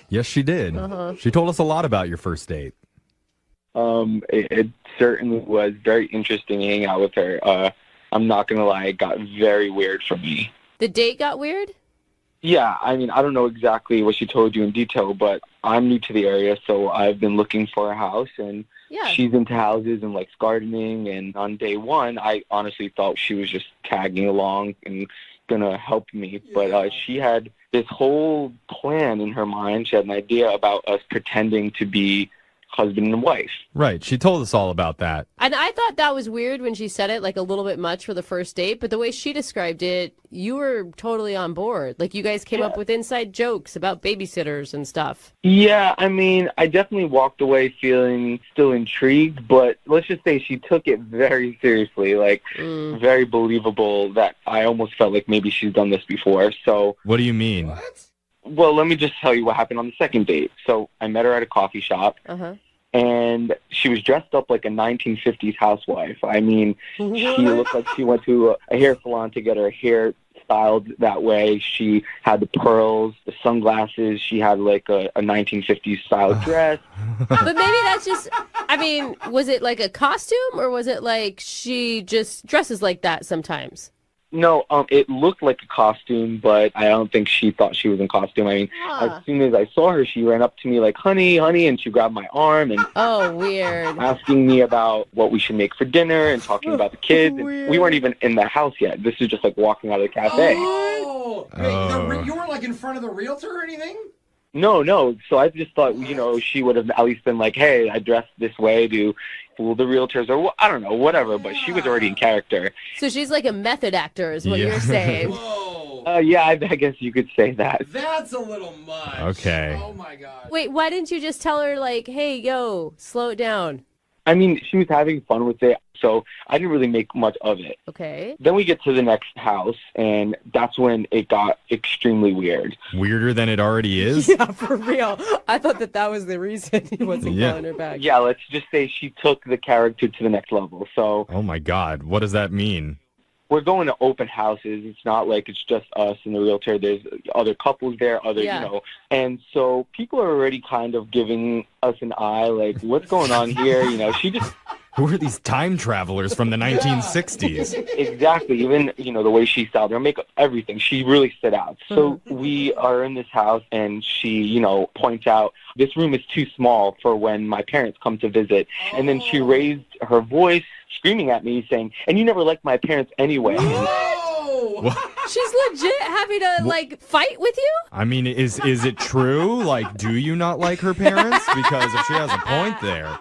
Yes, she did. She told us a lot about your first date. It certainly was very interesting hanging out with her. I'm not going to lie, it got very weird for me. The date got weird? Yeah, I mean, I don't know exactly what she told you in detail, but I'm new to the area, so I've been looking for a house, and Yeah. she's into houses and likes gardening, and on day one, I honestly thought she was just tagging along and going to help me, but she had this whole plan in her mind. She had an idea about us pretending to be husband and wife. Right. She told us all about that. And I thought that was weird when she said it, like a little bit much for the first date. But the way she described it, you were totally on board. Like you guys came up with inside jokes about babysitters and stuff. Yeah, I mean, I definitely walked away feeling still intrigued, but let's just say she took it very seriously, like very believable that I almost felt like maybe she's done this before. So, What do you mean? What? well, let me just tell you what happened on the second date. So I met her at a coffee shop, and she was dressed up like a 1950s housewife. I mean, she looked like she went to a hair salon to get her hair styled that way. She had the pearls, the sunglasses. She had like a 1950s style dress. But maybe that's just, I mean, was it like a costume or was it like she just dresses like that sometimes? No, it looked like a costume, but I don't think she thought she was in costume. I mean, as soon as I saw her, she ran up to me like, honey, and she grabbed my arm and weird. asking me about what we should make for dinner and talking about the kids. And we weren't even in the house yet. This is just like walking out of the cafe. Wait, you weren't like in front of the realtor or anything? No. So I just thought, she would have at least been like, hey, I dressed this way to fool the realtors or I don't know, whatever. But she was already in character. So she's like a method actor is what you're saying. Yeah, I guess you could say that. That's a little much. Okay. Oh, my God. Wait, why didn't you just tell her, like, hey, yo, slow it down? I mean, she was having fun with it, so I didn't really make much of it. Okay. Then we get to the next house, and that's when it got extremely weird. Weirder than it already is? Yeah, for real. I thought that was the reason he wasn't calling her back. Yeah, let's just say she took the character to the next level. So. Oh, my God. What does that mean? We're going to open houses. It's not like it's just us and the realtor. There's other couples there, and so people are already kind of giving us an eye, like, what's going on here? She just... Who are these time travelers from the 1960s? Exactly. Even, the way she styled her makeup, everything. She really stood out. So we are in this house, and she, points out, this room is too small for when my parents come to visit. And then she raised her voice, screaming at me, saying, and you never liked my parents anyway. She's legit having to, fight with you? I mean, is it true? Like, do you not like her parents? Because if she has a point there...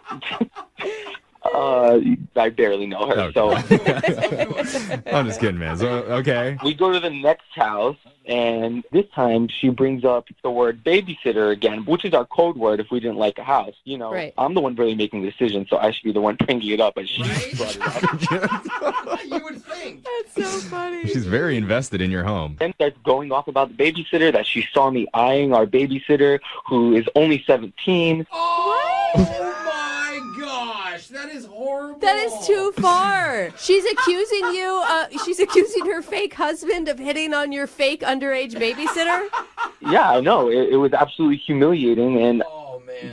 I barely know her, so... I'm just kidding, man. So, okay. We go to the next house, and this time she brings up the word babysitter again, which is our code word if we didn't like a house. Right. I'm the one really making the decision, so I should be the one bringing it up, but she brought it up. You would think. That's so funny. She's very invested in your home. Then starts going off about the babysitter, that she saw me eyeing our babysitter, who is only 17. Oh, my gosh. That is horrible. That is too far. She's accusing you, she's accusing her fake husband of hitting on your fake underage babysitter? Yeah, I know. It was absolutely humiliating, and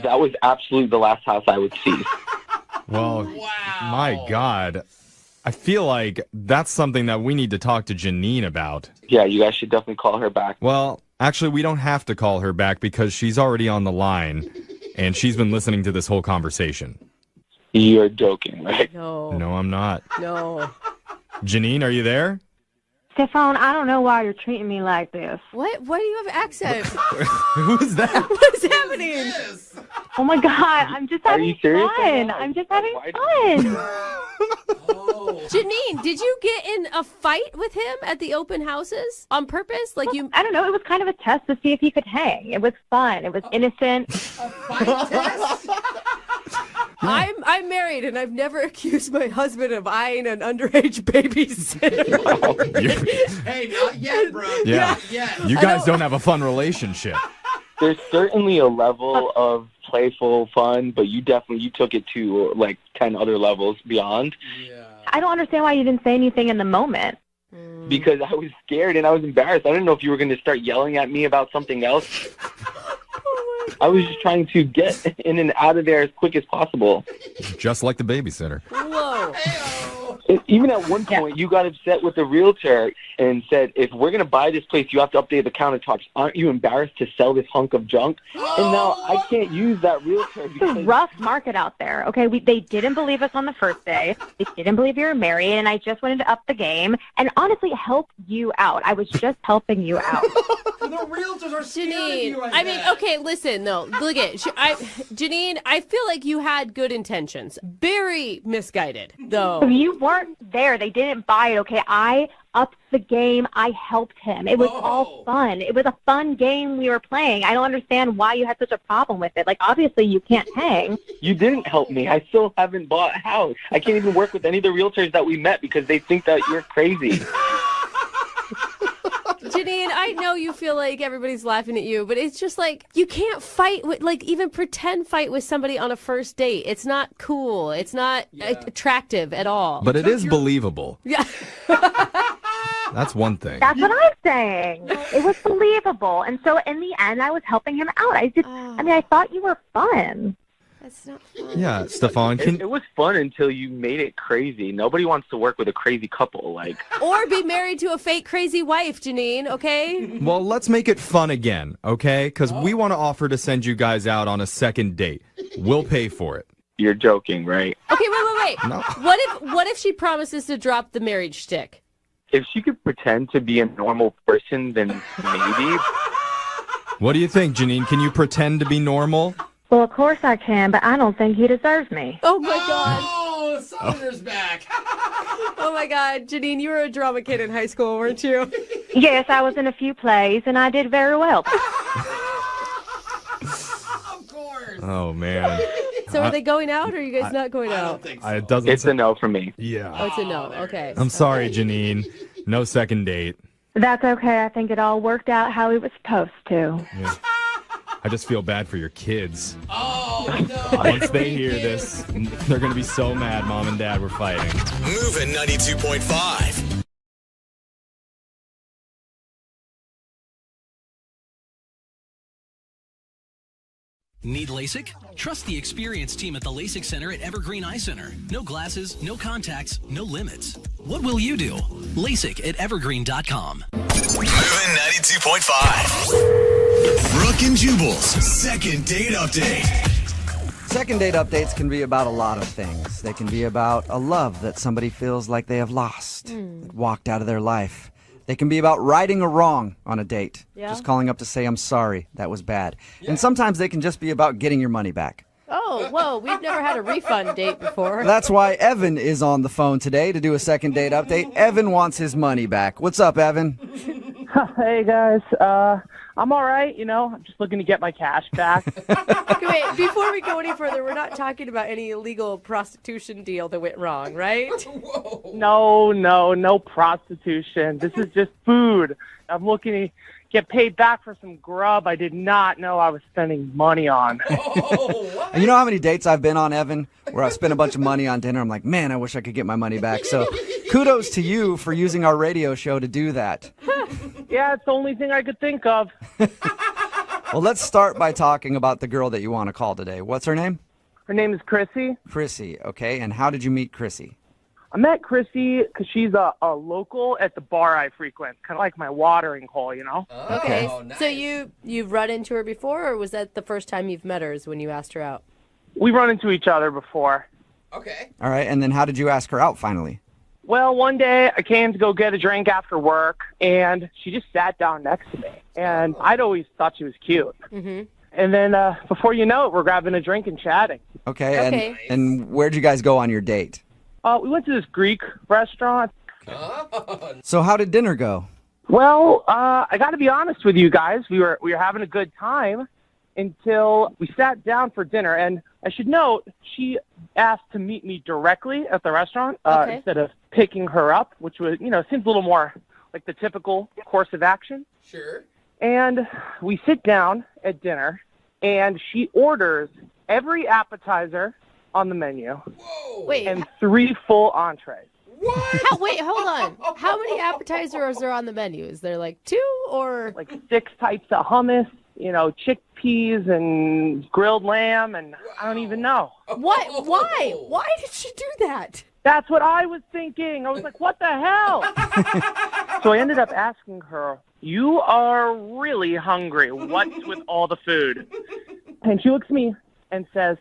that was absolutely the last house I would see. Well, my God. I feel like that's something that we need to talk to Janine about. Yeah, you guys should definitely call her back. Well, actually, we don't have to call her back because she's already on the line, and she's been listening to this whole conversation. You're joking, right? No, I'm not. No. Janine, are you there? Stefan, I don't know why you're treating me like this. What? Why do you have accent? Who's that? What is happening? Oh my God, I'm just having fun. I'm just having fun. Janine, did you get in a fight with him at the open houses on purpose? Like you? I don't know. It was kind of a test to see if he could hang. It was fun. It was innocent. I'm married and I've never accused my husband of eyeing an underage babysitter. Hey, not yet, bro. Yeah. Not yet. You guys don't have a fun relationship. There's certainly a level of playful fun, but you took it to like 10 other levels beyond. Yeah. I don't understand why you didn't say anything in the moment. Because I was scared and I was embarrassed. I didn't know if you were going to start yelling at me about something else. I was just trying to get in and out of there as quick as possible. Just like the babysitter. Whoa. Even at one point, you got upset with the realtor and said, if we're going to buy this place, you have to update the countertops. Aren't you embarrassed to sell this hunk of junk? And now I can't use that realtor. It's a rough market out there, okay? They didn't believe us on the first day. They didn't believe you were married, and I just wanted to up the game and honestly help you out. I was just helping you out. The realtors are scared of Janine, you, I mean, okay, listen, though. Look at Janine, I feel like you had good intentions. Very misguided, though. You weren't there. They didn't buy it, okay? I upped the game. I helped him. It was all fun. It was a fun game we were playing. I don't understand why you had such a problem with it. Like, obviously, you can't hang. You didn't help me. I still haven't bought a house. I can't even work with any of the realtors that we met because they think that you're crazy. Janine, I know you feel like everybody's laughing at you, but it's just like you can't fight with, like, even pretend fight with somebody on a first date. It's not cool. It's not attractive at all. But it is believable. Yeah. That's one thing. That's what I'm saying. It was believable. And so in the end, I was helping him out. I thought you were fun. That's not fun. Yeah, Stefan, It was fun until you made it crazy. Nobody wants to work with a crazy couple. Or be married to a fake crazy wife, Janine, okay? Well, let's make it fun again, okay? Because we want to offer to send you guys out on a second date. We'll pay for it. You're joking, right? Okay, wait. No. What if she promises to drop the marriage stick? If she could pretend to be a normal person, then maybe. What do you think, Janine? Can you pretend to be normal? Well, of course I can, but I don't think he deserves me. Oh, my God. Oh, Southerner's back. Oh, my God. Janine, you were a drama kid in high school, weren't you? Yes, I was in a few plays, and I did very well. Of course. Oh, man. So are they going out, or are you guys not going out? I don't think so. It doesn't. It's a no for me. Yeah. Oh, it's a no. Okay. I'm sorry, Janine. No second date. That's okay. I think it all worked out how it was supposed to. Yeah. I just feel bad for your kids. Oh, no. Once they hear this, they're going to be so mad Mom and Dad were fighting. Moving 92.5. Need LASIK? Trust the experienced team at the LASIK Center at Evergreen Eye Center. No glasses, no contacts, no limits. What will you do? LASIK at evergreen.com. Moving 92.5. Brooke and Jubal's second date update. Second date updates can be about a lot of things. They can be about a love that somebody feels like they have lost, that walked out of their life. They can be about righting a wrong on a date. Yeah. Just calling up to say, I'm sorry, that was bad. Yeah. And sometimes they can just be about getting your money back. Oh, whoa, we've never had a refund date before. That's why Evan is on the phone today to do a second date update. Evan wants his money back. What's up, Evan? Hey, guys. I'm all right, I'm just looking to get my cash back. Okay, wait, before we go any further, we're not talking about any illegal prostitution deal that went wrong, right? No prostitution. This is just food. I'm looking to get paid back for some grub I did not know I was spending money on. And you know how many dates I've been on, Evan, where I spent a bunch of money on dinner? I'm like, man, I wish I could get my money back. So kudos to you for using our radio show to do that. Yeah, it's the only thing I could think of. Well, let's start by talking about the girl that you want to call today. What's her name? Her name is Chrissy. Chrissy, okay. And how did you meet Chrissy? I met Chrissy because she's a local at the bar I frequent, kind of like my watering hole, Okay, Oh, nice. so you've run into her before, or was that the first time you've met her is when you asked her out? We run into each other before. Okay. All right, and then how did you ask her out finally? Well, one day I came to go get a drink after work, and she just sat down next to me. And I'd always thought she was cute. Mm-hmm. And then before you know it, we're grabbing a drink and chatting. Okay. And where'd you guys go on your date? We went to this Greek restaurant. So how did dinner go? Well, I got to be honest with you guys. We were having a good time until we sat down for dinner. And I should note, she asked to meet me directly at the restaurant instead of picking her up, which was, seems a little more like the typical course of action. Sure. And we sit down at dinner, and she orders every appetizer on the menu. Whoa. Wait, and 3 full entrees. What? wait, hold on. How many appetizers are on the menu? Is there like 2 or? Like 6 types of hummus, chickpeas and grilled lamb, and I don't even know. What? Why? Why did she do that? That's what I was thinking. I was like, what the hell? So I ended up asking her, you are really hungry. What's with all the food? And she looks at me and says,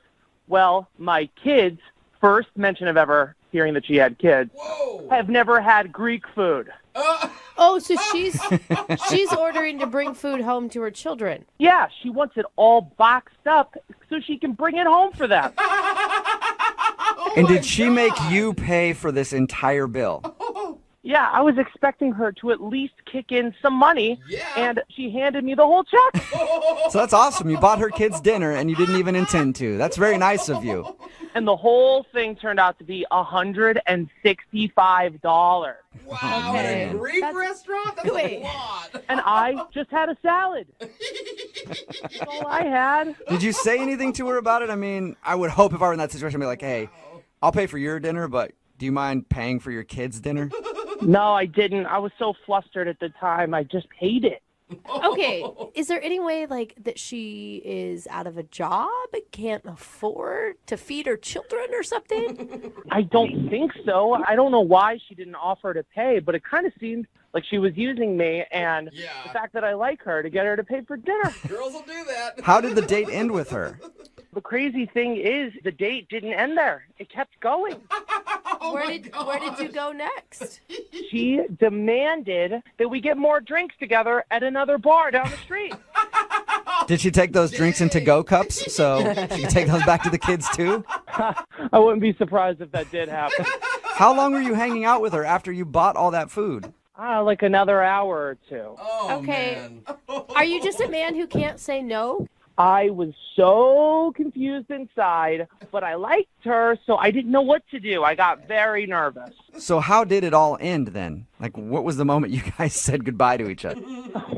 well, my kids, first mention of ever hearing that she had kids, have never had Greek food. Oh, so she's ordering to bring food home to her children. Yeah, she wants it all boxed up so she can bring it home for them. And did she make you pay for this entire bill? Yeah, I was expecting her to at least kick in some money, and she handed me the whole check. So that's awesome. You bought her kids dinner, and you didn't even intend to. That's very nice of you. And the whole thing turned out to be $165. Wow, Okay. at a Greek restaurant? That's a lot. And I just had a salad. That's all I had. Did you say anything to her about it? I mean, I would hope if I were in that situation, I'd be like, hey, I'll pay for your dinner, but do you mind paying for your kids' dinner? No, I didn't. I was so flustered at the time. I just hate it. Okay, is there any way like that she is out of a job, can't afford to feed her children or something? I don't think so. I don't know why she didn't offer to pay, but it kind of seemed like she was using me and the fact that I like her to get her to pay for dinner. Girls will do that. How did the date end with her? The crazy thing is the date didn't end there. It kept going. Where did you go next? She demanded that we get more drinks together at another bar down the street. Did she take those drinks into go cups so she could take those back to the kids too? I wouldn't be surprised if that did happen. How long were you hanging out with her after you bought all that food? Like another hour or two. Oh, Okay. man. Are you just a man who can't say no? I was so confused inside, but I liked her, so I didn't know what to do. I got very nervous. So how did it all end then? Like, what was the moment you guys said goodbye to each other?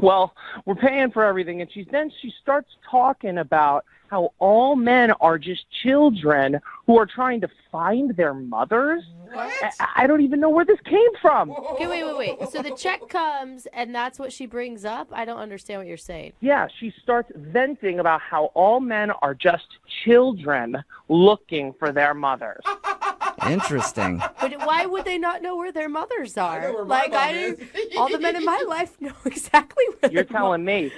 Well, we're paying for everything, and she starts talking about how all men are just children who are trying to find their mothers. What? I don't even know where this came from. Okay, wait. So the check comes, and that's what she brings up? I don't understand what you're saying. Yeah, she starts venting about how all men are just children looking for their mothers. Interesting. But why would they not know where their mothers are? I know where my mom is. All the men in my life know exactly where You're telling me.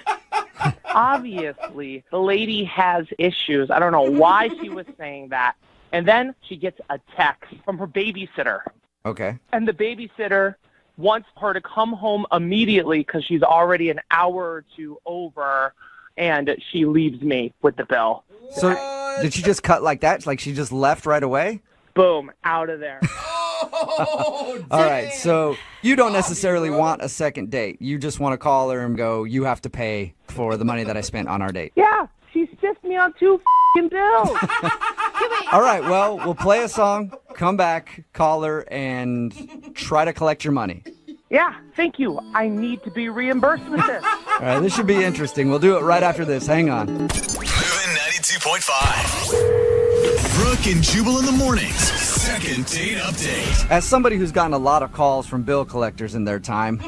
Obviously, the lady has issues. I don't know why she was saying that. And then she gets a text from her babysitter. Okay. And the babysitter wants her to come home immediately because she's already an hour or two over, and she leaves me with the bill. So did she just cut like that? Like she just left right away? Boom, out of there. Oh, All right, so you don't necessarily want a second date. You just want to call her and go, you have to pay for the money that I spent on our date. Yeah, she stiffed me on 2 f***ing bills. All right, well, we'll play a song, come back, call her, and try to collect your money. Yeah, thank you. I need to be reimbursed with this. All right, this should be interesting. We'll do it right after this. Hang on. Moving 92.5. Brooke and Jubal in the mornings. Second date update. As somebody who's gotten a lot of calls from bill collectors in their time,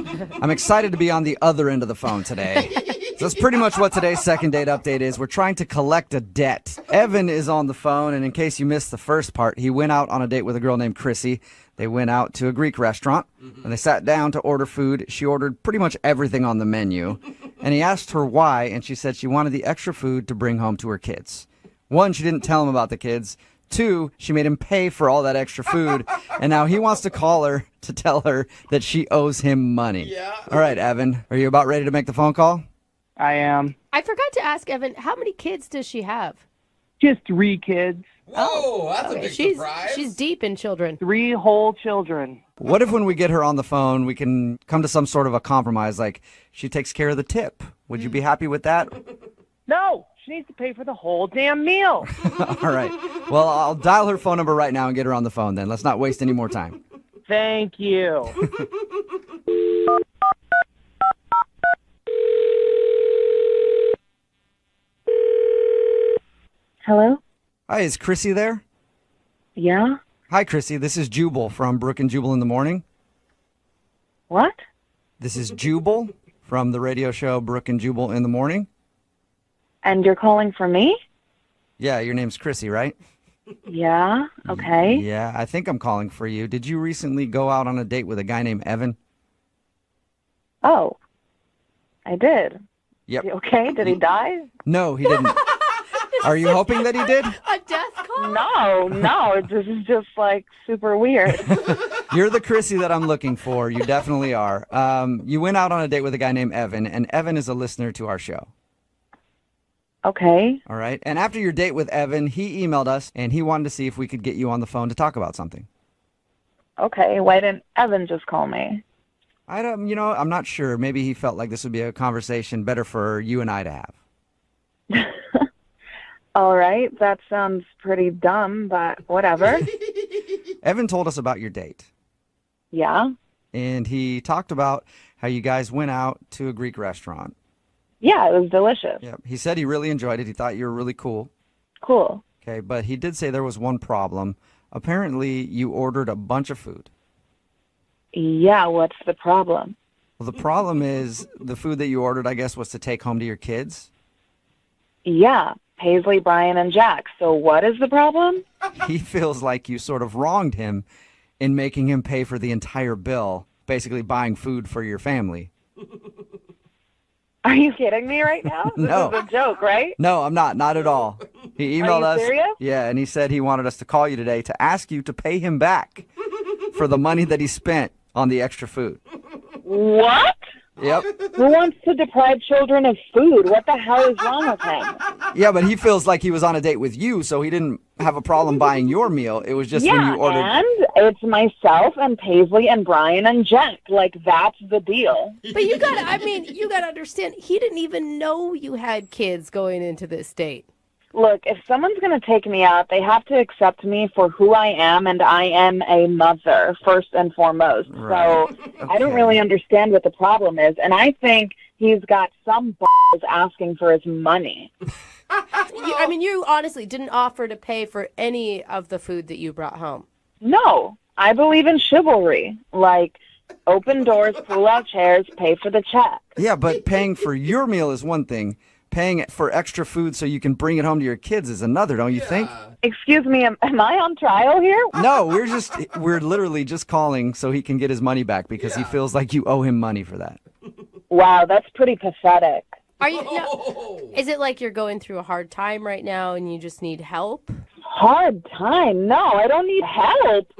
I'm excited to be on the other end of the phone today. So that's pretty much what today's second date update is. We're trying to collect a debt. Evan is on the phone, and in case you missed the first part, he went out on a date with a girl named Chrissy. They went out to a Greek restaurant, and they sat down to order food. She ordered pretty much everything on the menu, and he asked her why, and she said she wanted the extra food to bring home to her kids. 1, she didn't tell him about the kids. 2, she made him pay for all that extra food, and now he wants to call her to tell her that she owes him money. Yeah. All right, Evan, are you about ready to make the phone call? I am. I forgot to ask Evan, how many kids does she have? Just 3 kids. Whoa, that's a big surprise. She's deep in children. 3 whole children. What if when we get her on the phone, we can come to some sort of a compromise, like she takes care of the tip? Would you be happy with that? No, she needs to pay for the whole damn meal. All right. Well, I'll dial her phone number right now and get her on the phone then. Let's not waste any more time. Thank you. Hello? Hi, is Chrissy there? Yeah? Hi, Chrissy. This is Jubal from Brooke and Jubal in the morning. What? This is Jubal from the radio show Brooke and Jubal in the morning. And you're calling for me? Yeah, your name's Chrissy, right? Yeah, okay. Yeah, I think I'm calling for you. Did you recently go out on a date with a guy named Evan? Oh, I did. Yep. Okay, did he die? No, he didn't. Are you hoping that he did? A death call? No, this is just like super weird. You're the Chrissy that I'm looking for. You definitely are. You went out on a date with a guy named Evan, and Evan is a listener to our show. Okay. All right. And after your date with Evan, he emailed us, and he wanted to see if we could get you on the phone to talk about something. Okay, why didn't Evan just call me? I'm not sure. Maybe he felt like this would be a conversation better for you and I to have. All right, that sounds pretty dumb, but whatever. Evan told us about your date. Yeah? And he talked about how you guys went out to a Greek restaurant. Yeah, it was delicious. Yep. He said he really enjoyed it. He thought you were really cool. Cool. Okay, but he did say there was one problem. Apparently, you ordered a bunch of food. Yeah, what's the problem? Well, the problem is the food that you ordered, I guess, was to take home to your kids. Yeah, Paisley, Brian, and Jack. So what is the problem? He feels like you sort of wronged him in making him pay for the entire bill, basically buying food for your family. Are you kidding me right now? No. This is a joke, right? No, I'm not. Not at all. He emailed us. Are you serious? Yeah, and he said he wanted us to call you today to ask you to pay him back for the money that he spent on the extra food. What? Yep. Who wants to deprive children of food? What the hell is wrong with him? Yeah, but he feels like he was on a date with you, so he didn't have a problem buying your meal. It was just when you ordered. And it's myself and Paisley and Brian and Jack. Like, that's the deal. But you gotta understand, he didn't even know you had kids going into this date. Look, if someone's going to take me out, they have to accept me for who I am, and I am a mother, first and foremost. Right. So I don't really understand what the problem is, and I think he's got some balls asking for his money. You honestly didn't offer to pay for any of the food that you brought home. No, I believe in chivalry. Like, open doors, pull out chairs, pay for the check. Yeah, but paying for your meal is one thing. Paying for extra food so you can bring it home to your kids is another, don't you think? Excuse me, am I on trial here? No, we're literally just calling so he can get his money back because he feels like you owe him money for that. Wow, that's pretty pathetic. Are you? No, is it like you're going through a hard time right now and you just need help? Hard time? No, I don't need help.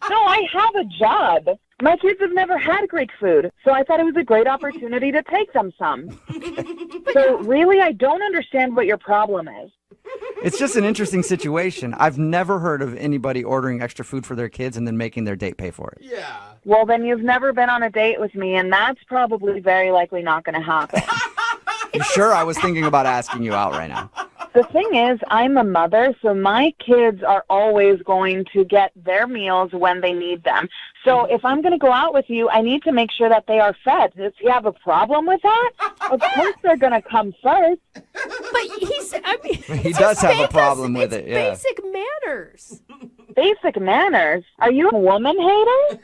No, I have a job. My kids have never had Greek food, so I thought it was a great opportunity to take them some. So really, I don't understand what your problem is. It's just an interesting situation. I've never heard of anybody ordering extra food for their kids and then making their date pay for it. Yeah. Well, then you've never been on a date with me, and that's probably very likely not going to happen. You sure? I was thinking about asking you out right now. The thing is, I'm a mother, so my kids are always going to get their meals when they need them. So if I'm going to go out with you, I need to make sure that they are fed. Does he have a problem with that? Of course they're going to come first. But he does have a problem with it. Yeah. Basic manners. Basic manners? Are you a woman hater?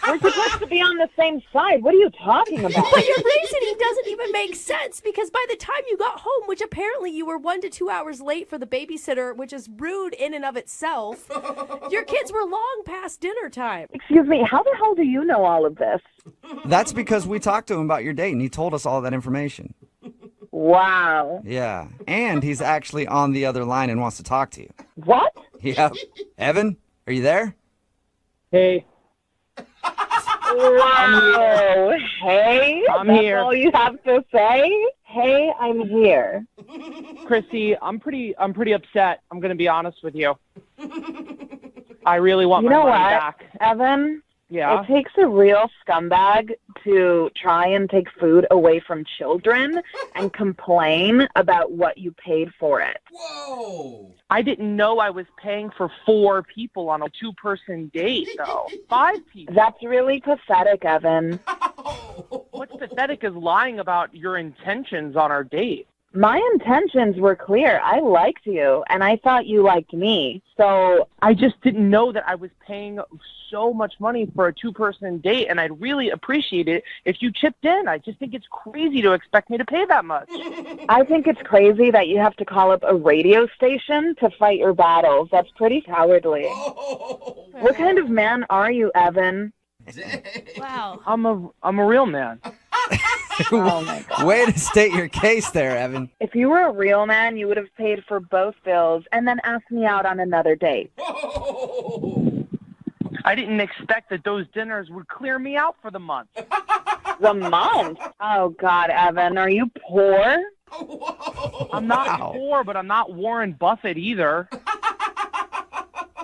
We're supposed to be on the same side. What are you talking about? But your reasoning doesn't even make sense because by the time you got home, which apparently you were 1 to 2 hours late for the babysitter, which is rude in and of itself, your kids were long past dinner time. Excuse me, how the hell do you know all of this? That's because we talked to him about your date and he told us all that information. Wow. Yeah. And he's actually on the other line and wants to talk to you. What? Yep. Evan, are you there? Hey. Wow. Hey, I'm that's here. all you have to say? Hey, I'm here. Chrissy, I'm pretty upset. I'm going to be honest with you. I really want my money back. Evan? Yeah? It takes a real scumbag to try and take food away from children and complain about what you paid for it. Whoa! I didn't know I was paying for 4 people on a 2-person date, though. 5 people. That's really pathetic, Evan. What's pathetic is lying about your intentions on our date. My intentions were clear. I liked you, and I thought you liked me. So I just didn't know that I was paying so much money for a 2-person date, and I'd really appreciate it if you chipped in. I just think it's crazy to expect me to pay that much. I think it's crazy that you have to call up a radio station to fight your battles. That's pretty cowardly. What kind of man are you, Evan? Wow. I'm a real man. Oh my God. Way to state your case there, Evan. If you were a real man, you would have paid for both bills and then asked me out on another date. I didn't expect that those dinners would clear me out for the month. The month? Oh, God, Evan, are you poor? I'm not poor, but I'm not Warren Buffett either.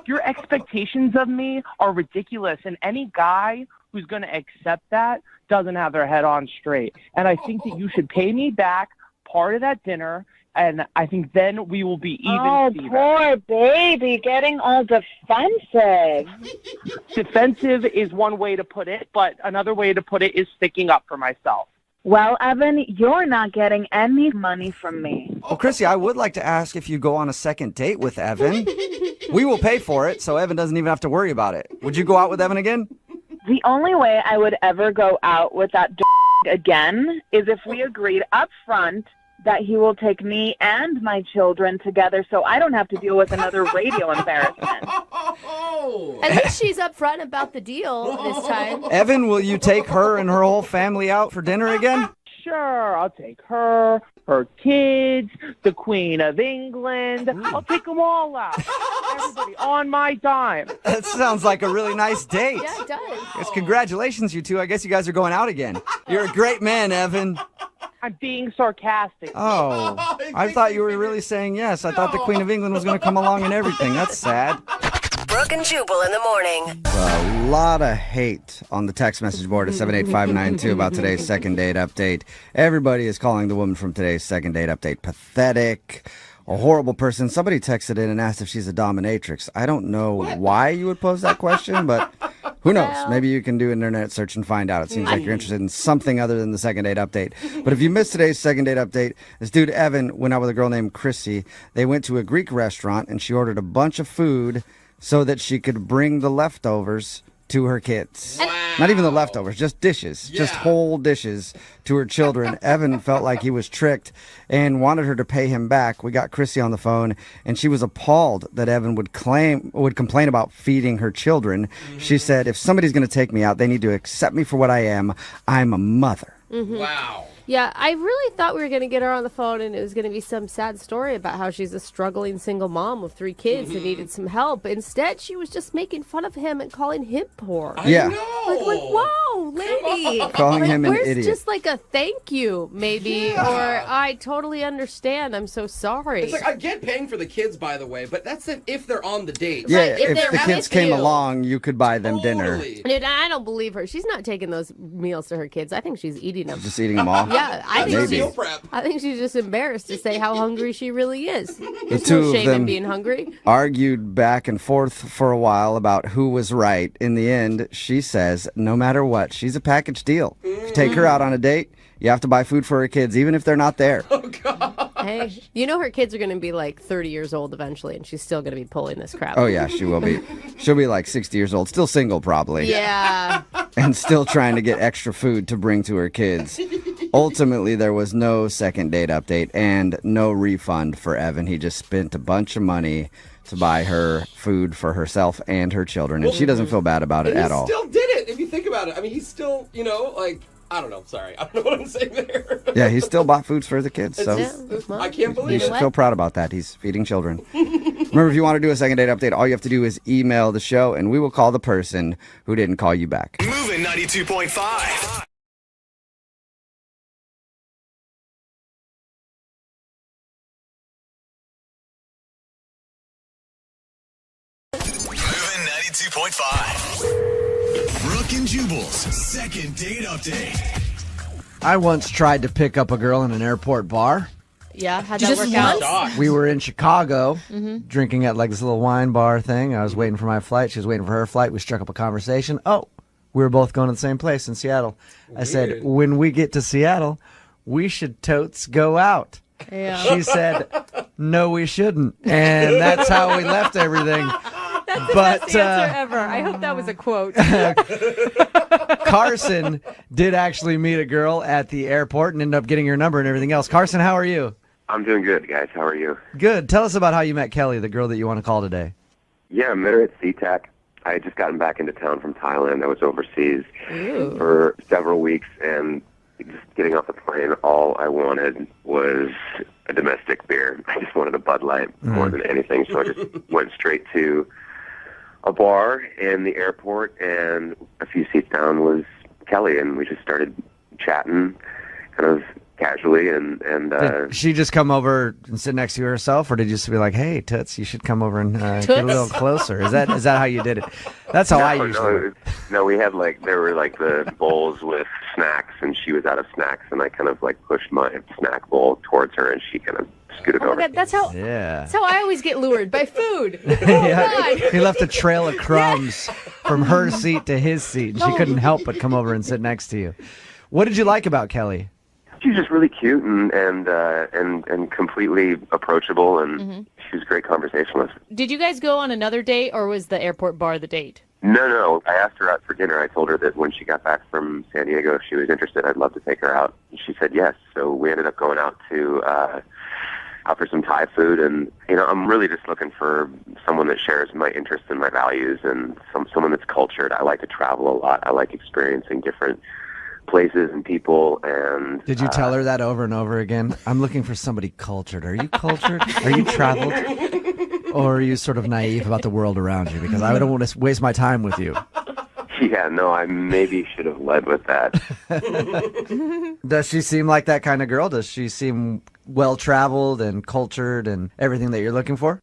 Your expectations of me are ridiculous, and any guy who's going to accept that doesn't have their head on straight. And I think that you should pay me back part of that dinner, and I think then we will be even. Oh, Steven. poor baby, getting all defensive. Defensive is one way to put it, but another way to put it is sticking up for myself. Well, Evan, you're not getting any money from me. Well, Chrissy, I would like to ask if you go on a second date with Evan. We will pay for it, so Evan doesn't even have to worry about it. Would you go out with Evan again? The only way I would ever go out with that again is if we agreed up front that he will take me and my children together so I don't have to deal with another radio embarrassment. At least she's upfront about the deal this time. Evan, will you take her and her whole family out for dinner again? Sure, I'll take her, her kids, the Queen of England. I'll take them all out. Everybody on my dime. That sounds like a really nice date. Yeah, it does. Yes, congratulations, you two. I guess you guys are going out again. You're a great man, Evan. I'm being sarcastic. Oh, I thought you were really saying yes. I thought the Queen of England was going to come along and everything. That's sad. Brooke and Jubal in the morning. A lot of hate on the text message board at 78592 about today's second date update. Everybody is calling the woman from today's second date update pathetic, a horrible person. Somebody texted in and asked if she's a dominatrix. I don't know why you would pose that question, but who knows? Maybe you can do an internet search and find out. It seems like you're interested in something other than the second date update. But if you missed today's second date update, this dude Evan went out with a girl named Chrissy. They went to a Greek restaurant and she ordered a bunch of food so that she could bring the leftovers to her kids. Not even the leftovers, just dishes, just whole dishes to her children. Evan felt like he was tricked and wanted her to pay him back. We got Chrissy on the phone, and she was appalled that Evan would complain about feeding her children. She said, if somebody's going to take me out, they need to accept me for what I am. I'm a mother. Mm-hmm. Wow. Yeah, I really thought we were going to get her on the phone and it was going to be some sad story about how she's a struggling single mom with 3 kids and needed some help. Instead, she was just making fun of him and calling him poor. Yeah. Like, whoa, lady. Calling him an where's idiot. just like a thank you, maybe, or I totally understand. I'm so sorry. It's like, I get paying for the kids, by the way, but that's if they're on the date. Yeah, Right, if the kids came you. along, you could buy them dinner. Dude, I don't believe her. She's not taking those meals to her kids. I think she's eating them. Just eating them all? Yeah, I think Maybe. I think she's just embarrassed to say how hungry she really is. The There's two no of shame in them being hungry. argued back and forth for a while about who was right. In the end, she says, no matter what, she's a package deal. If you take her out on a date, you have to buy food for her kids, even if they're not there. Hey, you know her kids are going to be like 30 years old eventually, and she's still going to be pulling this crap. Oh, yeah, she will be. She'll be like 60 years old, still single probably. Yeah. And still trying to get extra food to bring to her kids. Ultimately, there was no second date update and no refund for Evan. He just spent a bunch of money to buy her food for herself and her children, and she doesn't feel bad about it at all. He still did it, if you think about it. I mean, he's still, I don't know. Sorry. I don't know what I'm saying there. Yeah, he still bought foods for the kids, so I can't you believe should it. feel proud about that. He's feeding children. Remember, if you want to do a second date update, all you have to do is email the show, and we will call the person who didn't call you back. Moving 92.5. Moving 92.5. Brooke and Jubal's second date update. I once tried to pick up a girl in an airport bar. Yeah, how'd that work out? We were in Chicago, Mhm. drinking at like this little wine bar thing. I was waiting for my flight. She was waiting for her flight. We struck up a conversation. Oh, we were both going to the same place in Seattle. I said, when we get to Seattle, we should totes go out. Yeah. She said, no, we shouldn't. And that's how we left everything. That's the best answer ever. I hope that was a quote. Carson did actually meet a girl at the airport and ended up getting her number and everything else. Carson, how are you? I'm doing good, guys. How are you? Good. Tell us about how you met Kelly, the girl that you want to call today. Yeah, I met her at SeaTac. I had just gotten back into town from Thailand. I was overseas for several weeks, and just getting off the plane, all I wanted was a domestic beer. I just wanted a Bud Light more than anything, so I just went straight to a bar in the airport, and a few seats down was Kelly, and we just started chatting kind of casually, and Did she just come over and sit next to you herself, or did you just be like, hey, Toots, you should come over and get a little closer? Is that how you did it? That's how I usually do it. No, we had there were the bowls with snacks, and she was out of snacks, and I kind of pushed my snack bowl towards her, and she kind of scooted Oh my over. God, that's how I always get lured, by food. Oh, God. He left a trail of crumbs from her seat to his seat, and she couldn't help but come over and sit next to you. What did you like about Kelly? She was just really cute and completely approachable, and she was a great conversationalist. Did you guys go on another date, or was the airport bar the date? No. I asked her out for dinner. I told her that when she got back from San Diego, if she was interested, I'd love to take her out. And she said yes. So we ended up going out for some Thai food. And, I'm really just looking for someone that shares my interests and my values and someone that's cultured. I like to travel a lot. I like experiencing different places and people. And did you tell her that over and over again? I'm looking for somebody cultured. Are you cultured? Are you traveled? Or are you sort of naive about the world around you? Because I don't want to waste my time with you. Yeah, no, I maybe should have led with that. Does she seem like that kind of girl? Does she seem well-traveled and cultured and everything that you're looking for?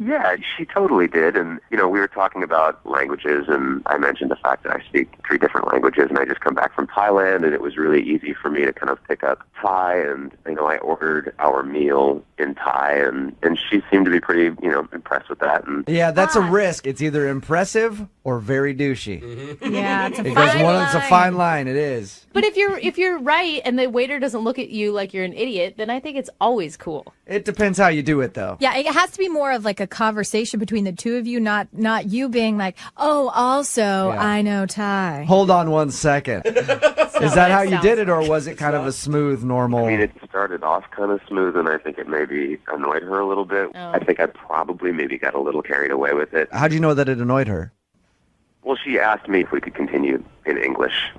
Yeah, she totally did. And, we were talking about languages, and I mentioned the fact that I speak 3 different languages, and I just come back from Thailand, and it was really easy for me to kind of pick up Thai. And, I ordered our meal in Thai, and she seemed to be pretty, impressed with that. And yeah, that's a risk. It's either impressive or very douchey. Yeah, it's a Because fine line. it's a fine line. It is. But if you're right and the waiter doesn't look at you like you're an idiot, then I think it's always cool. It depends how you do it, though. Yeah, it has to be more of like a conversation between the two of you, not you being like, oh, also, I know Thai. Hold on one second. Is that how you did it, or was it kind of a smooth, normal? I mean, it started off kind of smooth, and I think it maybe annoyed her a little bit. Oh. I think I probably maybe got a little carried away with it. How'd you know that it annoyed her? Well, she asked me if we could continue in English.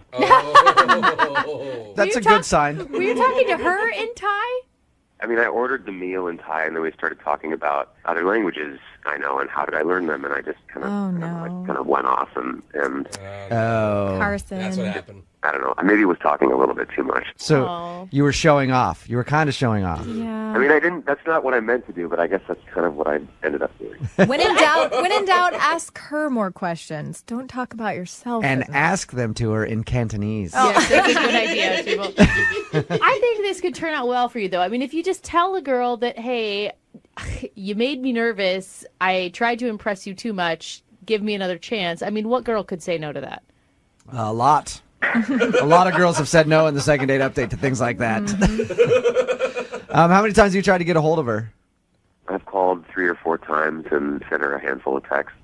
That's a good sign. Were you talking to her in Thai? I mean, I ordered the meal in Thai, and then we started talking about other languages I know and how did I learn them, and I just kind of went off and Carson. That's what happened. I don't know. I maybe was talking a little bit too much. So you were showing off. You were kind of showing off. Yeah. I mean, I didn't. That's not what I meant to do, but I guess that's kind of what I ended up doing. When in doubt, ask her more questions. Don't talk about yourself. And ask them to her in Cantonese. Oh, that's a good idea, Jubal. I think this could turn out well for you, though. I mean, if you just tell a girl that, hey, you made me nervous, I tried to impress you too much, give me another chance. I mean, what girl could say no to that? A lot. A lot of girls have said no in the second date update to things like that. How many times have you tried to get a hold of her? I've called 3 or 4 times and sent her a handful of texts.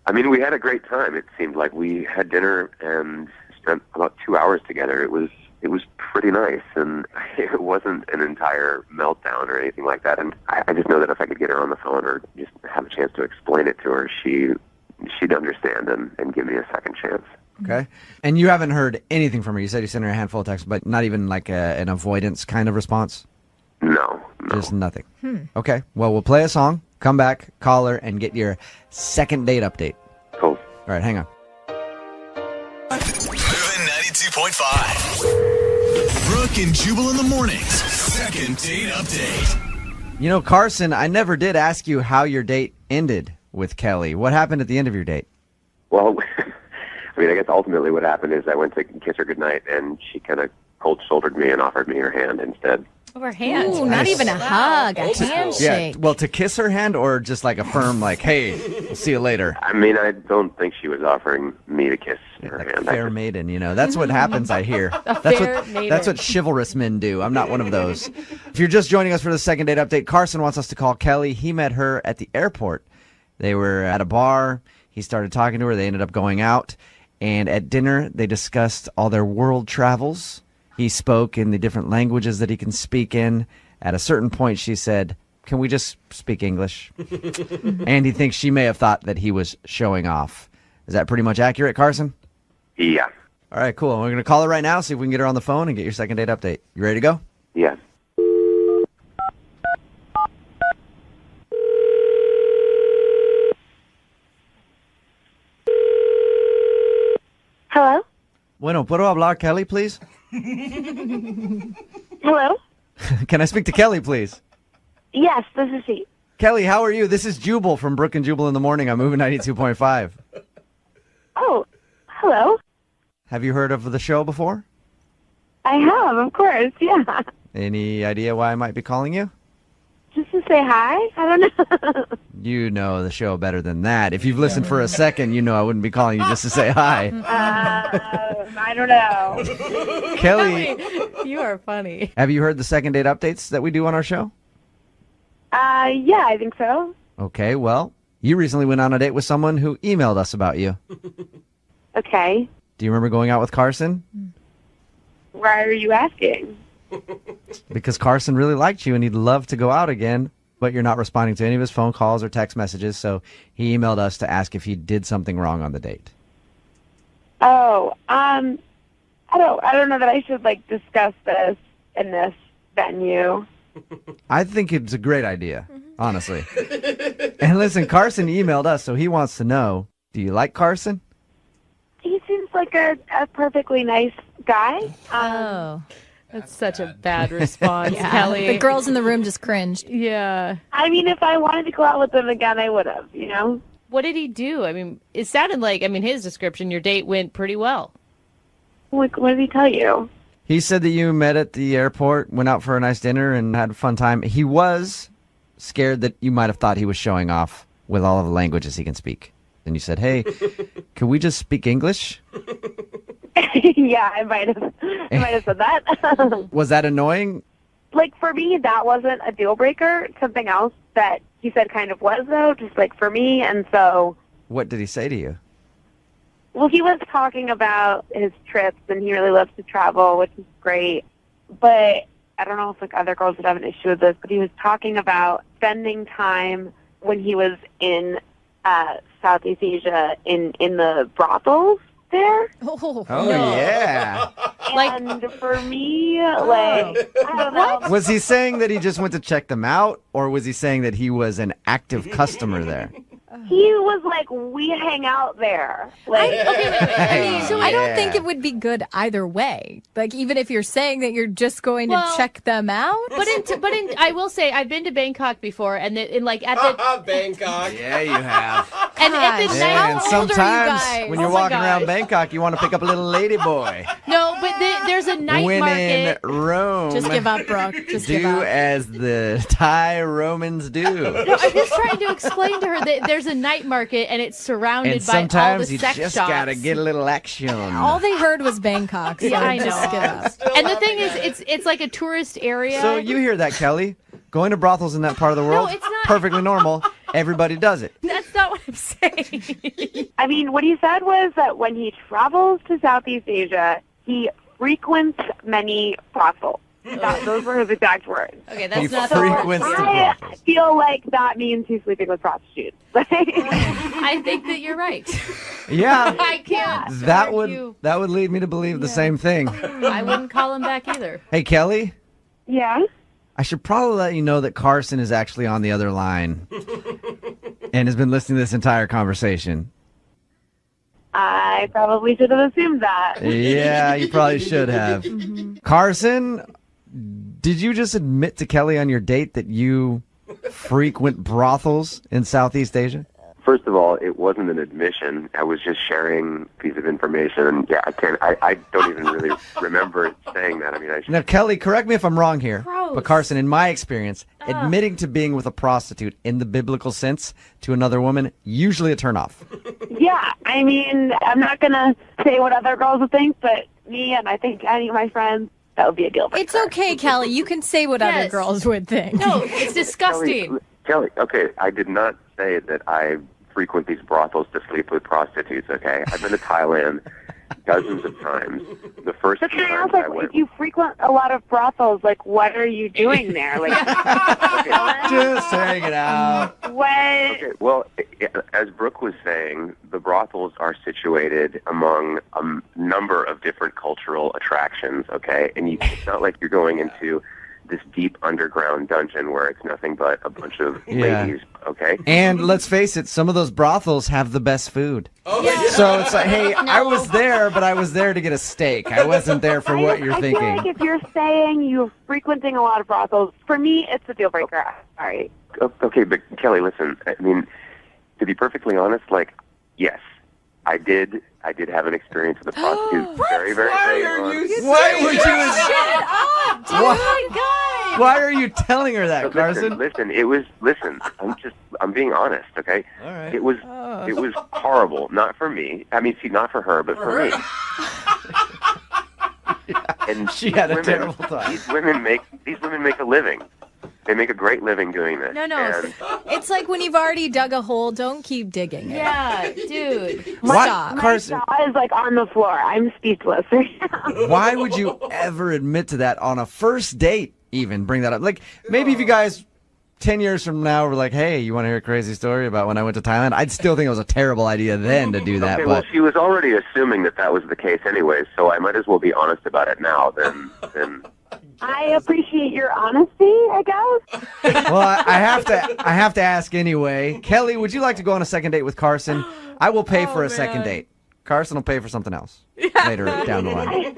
I mean, we had a great time. It seemed like we had dinner and spent about 2 hours together. It was pretty nice, and it wasn't an entire meltdown or anything like that. And I just know that if I could get her on the phone or just have a chance to explain it to her, she'd understand and give me a second chance. Okay. And you haven't heard anything from her. You said you sent her a handful of texts, but not even like an avoidance kind of response? No. Just nothing. Okay. Well, we'll play a song, come back, call her, and get your second date update. Cool. All right, hang on. Moving 92.5. Brooke and Jubal in the mornings. Second date update. You know, Carson, I never did ask you how your date ended with Kelly. What happened at the end of your date? Well, I mean, I guess ultimately what happened is I went to kiss her goodnight, and she kind of cold-shouldered me and offered me her hand instead. Over hand. Ooh, not even a hug, a handshake. Yeah, well, to kiss her hand or just like a firm, like, hey, we'll see you later? I mean, I don't think she was offering me to kiss her hand. Fair maiden, you know. That's what happens, I hear. Maiden. That's what chivalrous men do. I'm not one of those. If you're just joining us for the second date update, Carson wants us to call Kelly. He met her at the airport. They were at a bar. He started talking to her. They ended up going out. And at dinner, they discussed all their world travels. He spoke in the different languages that he can speak in. At a certain point, she said, can we just speak English? And he thinks she may have thought that he was showing off. Is that pretty much accurate, Carson? Yeah. All right, cool. We're going to call her right now, see if we can get her on the phone and get your second date update. You ready to go? Yeah. Hello? Bueno, ¿puedo hablar Kelly, please? Hello? Can I speak to Kelly, please? Yes, this is she. Kelly, how are you? This is Jubal from Brooke and Jubal in the Morning. I'm moving 92.5. Oh, hello. Have you heard of the show before? I have, of course, yeah. Any idea why I might be calling you? Just to say hi? I don't know. You know the show better than that. If you've listened for a second, you know I wouldn't be calling you just to say hi. I don't know. Kelly, You are funny. have you heard the second date updates that we do on our show? Yeah, I think so. Okay, well, You recently went on a date with someone who emailed us about you. Okay. Do you remember going out with Carson? Why are you asking? Because Carson really liked you and he'd love to go out again, but you're not responding to any of his phone calls or text messages, so he emailed us to ask if he did something wrong on the date. Oh, I don't know that I should discuss this in this venue. I think it's a great idea, honestly. And listen, Carson emailed us, so he wants to know, do you like Carson? He seems like a perfectly nice guy. That's such a bad response, Yeah. Kelly. The girls in the room just cringed. Yeah. I mean, if I wanted to go out with him again, I would have, What did he do? I mean, it sounded like, his description, your date went pretty well. What did he tell you? He said that you met at the airport, went out for a nice dinner, and had a fun time. He was scared that you might have thought he was showing off with all of the languages he can speak. And you said, hey, can we just speak English? Yeah, I might have said that. Was that annoying? For me, that wasn't a deal breaker. Something else that he said kind of was, though, just for me. And so, What did he say to you? well, he was talking about his trips, and he really loves to travel, which is great. But I don't know if other girls would have an issue with this, but he was talking about spending time when he was in Southeast Asia in the brothels there. Oh, yeah. And for me, I don't know. Was he saying that he just went to check them out, or was he saying that he was an active customer there? He was like, we hang out there. I don't think it would be good either way. Even if you're saying that you're just going to check them out. But I will say, I've been to Bangkok before, and at the Bangkok. Yeah, you have. and at the night. And sometimes when you're Oh my walking around gosh. Bangkok, you want to pick up a little lady boy. No, but there's a night When market. in Rome, Just give up, Brooke. Just give do up. as the Thai Romans do. No, I'm just trying to explain to her that there's a night market and it's surrounded And by all sometimes the you sex just shops. gotta get a little action. All they heard was Bangkok. So Yeah, I know. just give up. And the thing is, it's like a tourist area. So you hear that, Kelly? Going to brothels in that part of the world, it's not. perfectly normal. Everybody does it. That's not what I'm saying. I mean, what he said was that when he travels to Southeast Asia, he frequents many brothels. Those were his exact words. Okay, that's He not frequents the I brothels. feel like that means he's sleeping with prostitutes. I think that you're right. Yeah, I can't. that argue. would lead me to believe the same thing. I wouldn't call him back either. Hey, Kelly, Yeah? I should probably let you know that Carson is actually on the other line and has been listening to this entire conversation. I probably should have assumed that. Yeah, you probably should have. Carson, did you just admit to Kelly on your date that you frequent brothels in Southeast Asia? First of all, it wasn't an admission. I was just sharing a piece of information. And yeah, I don't even really remember saying that. I mean, I should. Now, Kelly, correct me if I'm wrong here, Gross. but Carson, in my experience, admitting to being with a prostitute in the biblical sense to another woman, usually a turnoff. Yeah, I mean, I'm not going to say what other girls would think, but me and I think any of my friends, that would be a deal breaker. It's okay, Kelly. You can say what other Yes. girls would think. No, it's disgusting. Kelly, okay, I did not say that I frequent these brothels to sleep with prostitutes, okay? I've been to Thailand dozens of times. The first So two can I times ask, I went... if you frequent a lot of brothels, what are you doing there? Just hanging out. What? Okay, well, as Brooke was saying, the brothels are situated among a number of different cultural attractions, okay? And it's not like you're going into this deep underground dungeon where it's nothing but a bunch of ladies, okay? And let's face it, some of those brothels have the best food. Oh, yeah. So it's like, hey, I was there, but I was there to get a steak. I wasn't there for what you're I thinking. feel like if you're saying you're frequenting a lot of brothels, for me, it's a deal breaker. Sorry. Okay, but Kelly, listen, I mean, to be perfectly honest, yes, I did have an experience with a prostitute very, very, very early. Why would you? Shut up, dude. Why- Oh my God. Why are you telling her that, Carson? Listen, I'm being honest, okay? All right. It was horrible, not for me. I mean, see, not for her, but for me. And She had a women- terrible time. These women make a living. They make a great living doing this. No. And It's like when you've already dug a hole, don't keep digging it. Yeah, dude. Stop. Carson, I was like on the floor. I'm speechless right now. why would you ever admit to that on a first date even? Bring that up. Like, maybe if you guys 10 years from now were like, hey, you want to hear a crazy story about when I went to Thailand? I'd still think it was a terrible idea then to do that. Okay, but well, she was already assuming that was the case anyway, so I might as well be honest about it now than I appreciate your honesty, I guess. well, I have to ask anyway. Kelly, would you like to go on a second date with Carson? I will pay for a second date. Carson will pay for something else later down the line.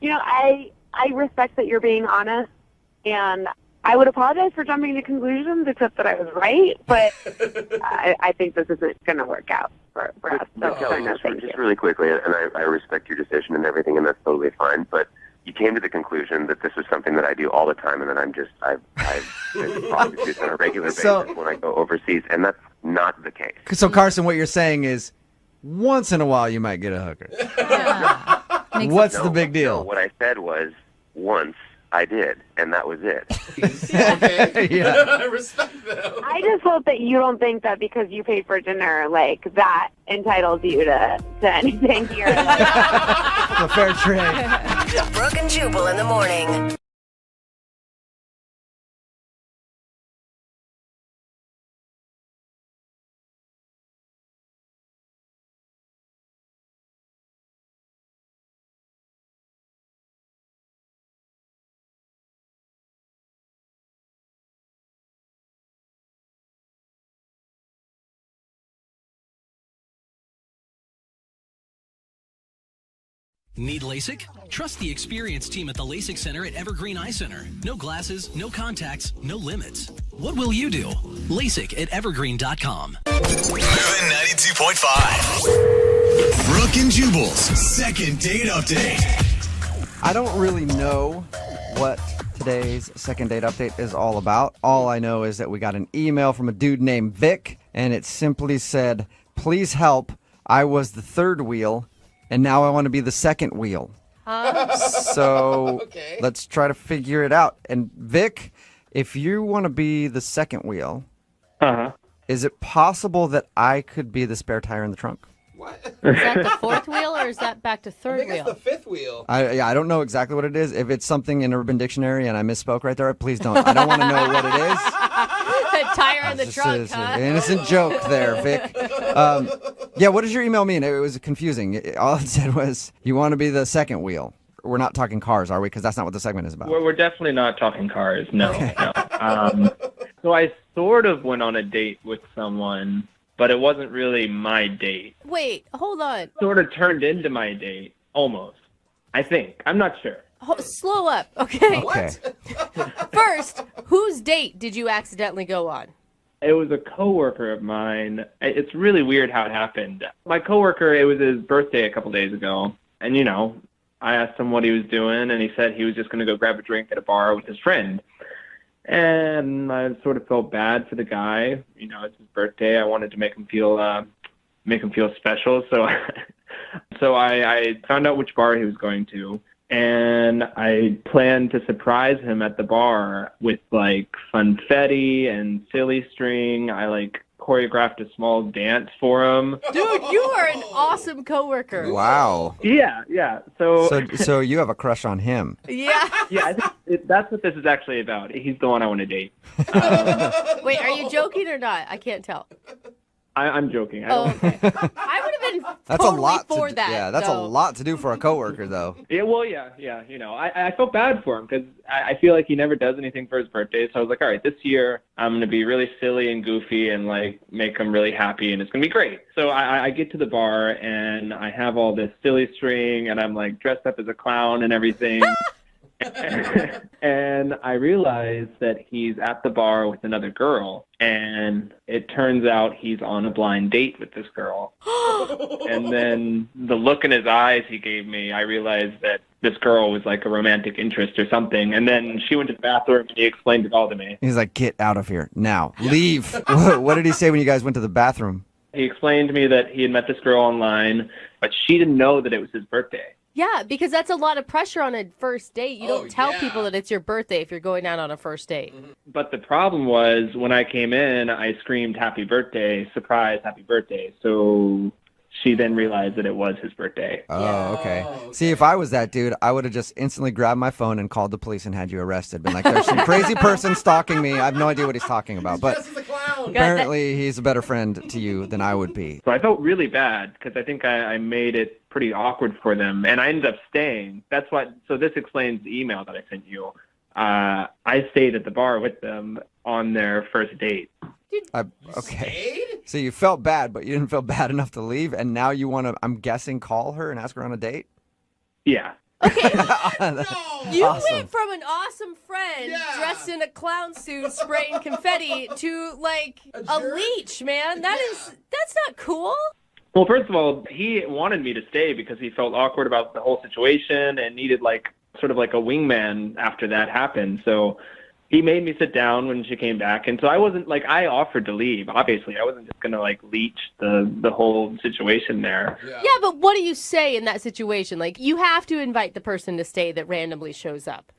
I respect that you're being honest, and I would apologize for jumping to conclusions, except that I was right, but I think this isn't going to work out for us. So, Kelly, no, thank just you. really quickly, and I respect your decision and everything, and that's totally fine, but you came to the conclusion that this was something that I do all the time, and that I've been prostitutes on a regular basis when I go overseas, and that's not the case. So, Carson, what you're saying is once in a while you might get a hooker. What's the big deal? No, what I said was once I did, and that was it. Okay. Yeah. I respect that. I just hope that you don't think that because you paid for dinner, like, that entitles you to anything here. A fair trade. Brooke and Jubal in the morning. Need LASIK? Trust the experienced team at the LASIK Center at Evergreen Eye Center. No glasses, no contacts, no limits. What will you do? LASIK at evergreen.com. Moving 92.5. Brooke and Jubal's second date update. I don't really know what today's second date update is all about. All I know is that we got an email from a dude named Vic, and it simply said, "Please help. I was the third wheel, and now I want to be the second wheel." So let's try to figure it out. And Vic, if you want to be the second wheel, is it possible that I could be the spare tire in the trunk? Is that the fourth wheel or is that back to third wheel? It's the fifth wheel. I don't know exactly what it is. If it's something in Urban Dictionary and I misspoke right there, please don't. I don't want to know what it is. The tire in the trunk, It's an innocent joke there, Vic. Yeah, what does your email mean? It was confusing. All it said was, you want to be the second wheel. We're not talking cars, are we? Because that's not what the segment is about. We're definitely not talking cars. No. So I sort of went on a date with someone, but it wasn't really my date. Wait, hold on. Sort of turned into my date, almost. I think. I'm not sure. Slow up, okay? Okay. First, whose date did you accidentally go on? It was a coworker of mine. It's really weird how it happened. My coworker, it was his birthday a couple days ago, and I asked him what he was doing, and he said he was just going to go grab a drink at a bar with his friend. And I sort of felt bad for the guy. It's his birthday. I wanted to make him feel special. So, I found out which bar he was going to, and I planned to surprise him at the bar with funfetti and silly string. I choreographed a small dance for him. Dude, you are an awesome coworker. Wow. Yeah. So you have a crush on him. Yeah. Yeah, I think that's what this is actually about. He's the one I want to date. Wait, are you joking or not? I can't tell. I'm joking. Okay. I would have been That's totally a lot for to, that. Yeah, that's a lot to do for a coworker, though. Yeah, well, yeah. I felt bad for him because I feel like he never does anything for his birthday. So I was like, all right, this year I'm going to be really silly and goofy and make him really happy, and it's going to be great. So I get to the bar and I have all this silly string and I'm dressed up as a clown and everything. And I realize that he's at the bar with another girl, and it turns out he's on a blind date with this girl. And then the look in his eyes he gave me, I realized that this girl was a romantic interest or something. And then she went to the bathroom and he explained it all to me. He's like, get out of here now. Leave. What did he say when you guys went to the bathroom? He explained to me that he had met this girl online, but she didn't know that it was his birthday. Yeah, because that's a lot of pressure on a first date. You don't tell people that it's your birthday if you're going out on a first date. But the problem was when I came in, I screamed happy birthday, surprise, happy birthday. So she then realized that it was his birthday. Oh, okay. See, if I was that dude, I would have just instantly grabbed my phone and called the police and had you arrested. Been like, there's some crazy person stalking me. I have no idea what he's talking about. But apparently he's a better friend to you than I would be. So I felt really bad because I think I made it pretty awkward for them. And I ended up staying. So this explains the email that I sent you. I stayed at the bar with them on their first date. Okay. So you felt bad, but you didn't feel bad enough to leave, and now you want to, I'm guessing, call her and ask her on a date? Yeah. You went from an awesome friend dressed in a clown suit spraying confetti to like a leech, man. That's not cool. Well, first of all, he wanted me to stay because he felt awkward about the whole situation and needed sort of like a wingman after that happened. So he made me sit down when she came back. And so I wasn't I offered to leave. Obviously, I wasn't just going to leech the whole situation there. Yeah, but what do you say in that situation? You have to invite the person to stay that randomly shows up.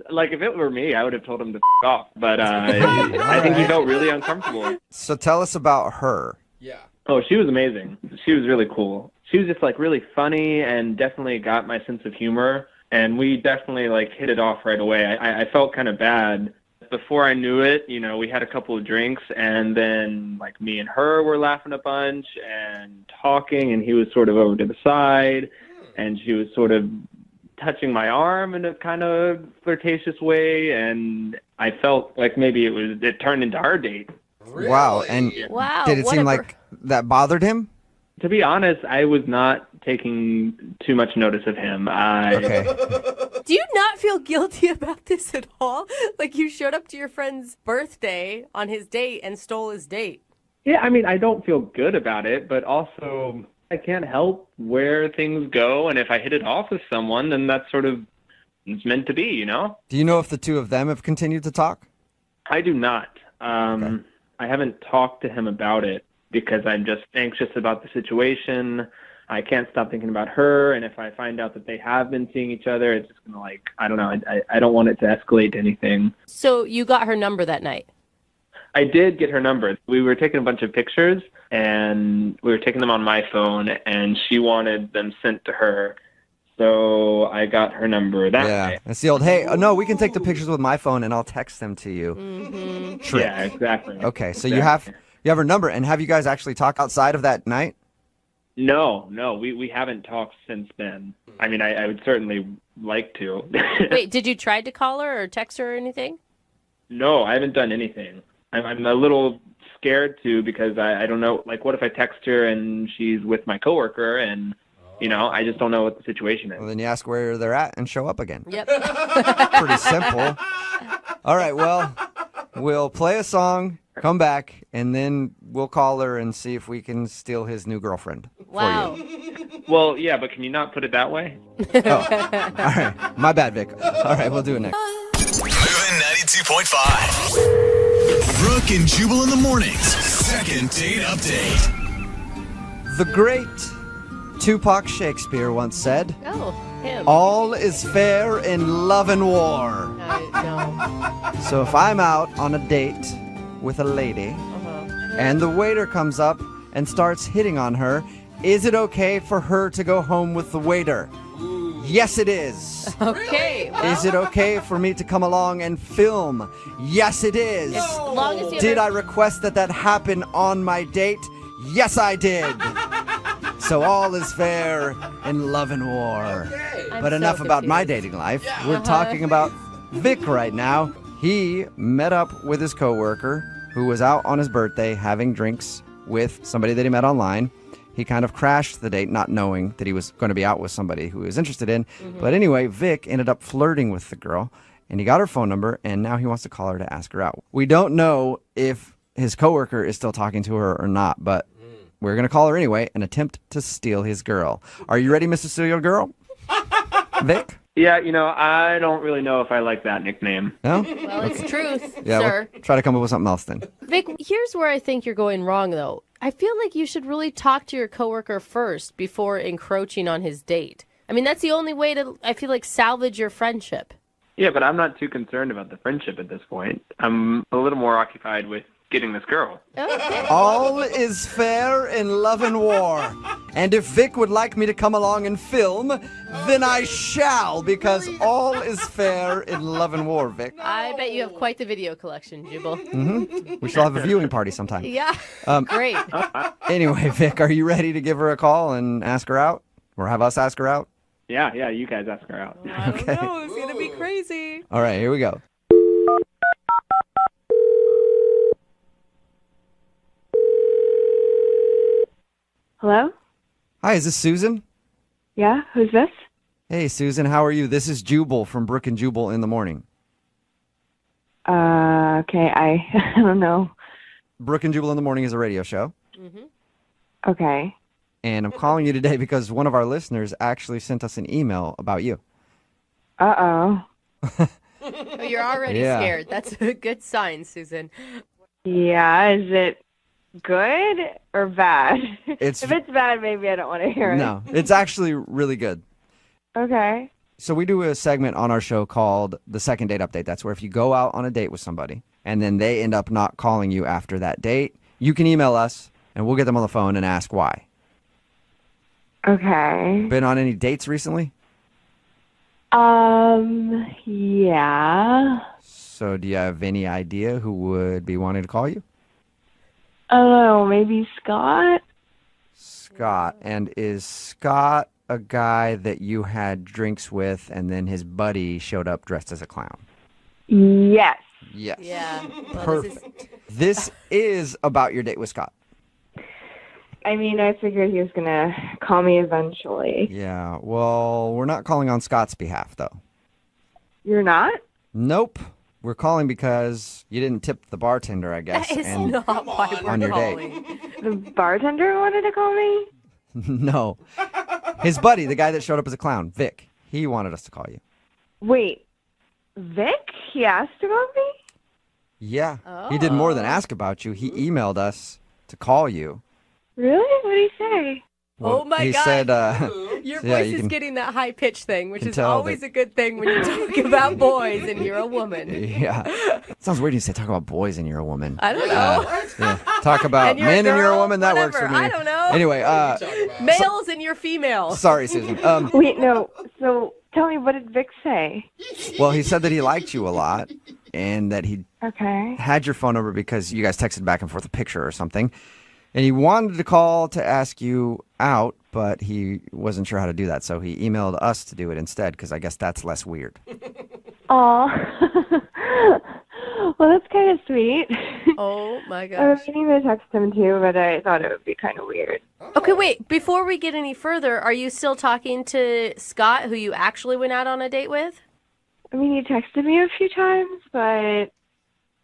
If it were me, I would have told him to off. But I think he felt really uncomfortable. So tell us about her. Yeah. Oh, she was amazing. She was really cool. She was just really funny and definitely got my sense of humor. And we definitely hit it off right away. I felt kind of bad. Before I knew it, we had a couple of drinks, and then me and her were laughing a bunch and talking, and he was sort of over to the side, and she was sort of touching my arm in a kind of flirtatious way, and I felt like maybe it turned into our date. Really? Wow. And did it seem like that bothered him? To be honest, I was not taking too much notice of him. Okay. Do you not feel guilty about this at all? You showed up to your friend's birthday on his date and stole his date. Yeah, I don't feel good about it, but also I can't help where things go, and if I hit it off with someone, then that's sort of it's meant to be, Do you know if the two of them have continued to talk? I do not. Okay. I haven't talked to him about it because I'm just anxious about the situation. I can't stop thinking about her, and if I find out that they have been seeing each other, it's just going to I don't know, I don't want it to escalate to anything. So you got her number that night? I did get her number. We were taking a bunch of pictures, and we were taking them on my phone, and she wanted them sent to her. So I got her number that way. It's the old, hey, no, we can take the pictures with my phone, and I'll text them to you. Mm-hmm. Trick. Yeah, exactly. Okay, so Exactly. you have her number, and have you guys actually talked outside of that night? No, we haven't talked since then. I would certainly like to. Wait, did you try to call her or text her or anything? No, I haven't done anything. I'm a little scared to because I don't know, what if I text her and she's with my coworker and, I just don't know what the situation is. Well, then you ask where they're at and show up again. Yep. Pretty simple. All right, well, we'll play a song, come back, and then we'll call her and see if we can steal his new girlfriend Wow. for you. Well, yeah, but can you not put it that way? All right. My bad, Vic. All right, we'll do it next. Moving 92.5. Brooke and Jubal in the mornings. Second date update. The great Tupac Shakespeare once said, Oh, him. all is fair in love and war. No. So if I'm out on a date with a lady and the waiter comes up and starts hitting on her, is it okay for her to go home with the waiter? Yes, it is. Okay. Is it okay for me to come along and film? Yes, it is. As long as you Did I request that happen on my date? Yes, I did. So all is fair in love and war. But enough about my dating life. We're talking about Vic right now. He met up with his coworker who was out on his birthday having drinks with somebody that he met online. He kind of crashed the date not knowing that he was going to be out with somebody who he was interested in. But anyway, Vic ended up flirting with the girl, and he got her phone number, and now he wants to call her to ask her out. We don't know if his coworker is still talking to her or not, but we're going to call her anyway and attempt to steal his girl. Are you ready, Mr. Steal Your Girl? Vic? Yeah, I don't really know if I like that nickname. No? Well, it's truth, Yeah, sir. we'll try to come up with something else then. Vic, here's where I think you're going wrong, though. I feel like you should really talk to your coworker first before encroaching on his date. I mean, that's the only way to, I feel like, salvage your friendship. Yeah, but I'm not too concerned about the friendship at this point. I'm a little more occupied with getting this girl. Okay. All is fair in love and war. And if Vic would like me to come along and film, then I shall, because all is fair in love and war, Vic. I bet you have quite the video collection, Jubal. Mm-hmm. We shall have a viewing party sometime. Yeah, great. Anyway, Vic, are you ready to give her a call and ask her out? Or have us ask her out? Yeah, you guys ask her out. I don't know, it's going to be crazy. All right, here we go. Hello? Hi, is this Susan? Yeah, who's this? Hey, Susan, how are you? This is Jubal from Brooke and Jubal in the morning. Okay, I don't know. Brooke and Jubal in the morning is a radio show. Mm-hmm. Okay. And I'm calling you today because one of our listeners actually sent us an email about you. Uh-oh. Oh, you're already Yeah. scared. That's a good sign, Susan. Yeah, is it good or bad? It's- If it's bad, maybe I don't want to hear it. No, it's actually really good. Okay. So we do a segment on our show called the second date update. That's where if you go out on a date with somebody and then they end up not calling you after that date, you can email us and we'll get them on the phone and ask why. Okay. Been on any dates recently? Yeah. So do you have any idea who would be wanting to call you? I don't know, maybe Scott? Scott. And is Scott a guy that you had drinks with and then his buddy showed up dressed as a clown? Yes. Yes. Yeah. Well, Perfect. This is about your date with Scott. I mean, I figured he was going to call me eventually. Yeah. Well, we're not calling on Scott's behalf, though. You're not? Nope. We're calling because you didn't tip the bartender, I guess. That is and not why we're on your date. calling. The bartender wanted to call me? No. His buddy, the guy that showed up as a clown, Vic, he wanted us to call you. Wait, Vic? He asked about me? Yeah. He did more than ask about you. He emailed us to call you. Really? What did he say? Oh my he God. said, Your yeah, voice you is can- getting that high pitch thing, which can is tell always that- a good thing when you talk about boys and you're a woman. Yeah. It sounds weird when you say talk about boys and you're a woman. I don't know. Yeah. Talk about And you're a men and you're a girl, woman. That works for whatever. me. I don't know. Anyway, Males and you're female. sorry, Susan. Wait, no. So tell me, what did Vic say? Well, he said that he liked you a lot and that he Okay. had your phone number because you guys texted back and forth a picture or something. And he wanted to call to ask you out, but he wasn't sure how to do that. So he emailed us to do it instead because I guess that's less weird. Aw. Well, that's kind of sweet. Oh my I gosh. was meaning to text him too, but I thought it would be kind of weird. Okay, wait. Before we get any further, are you still talking to Scott, who you actually went out on a date with? I mean, he texted me a few times, but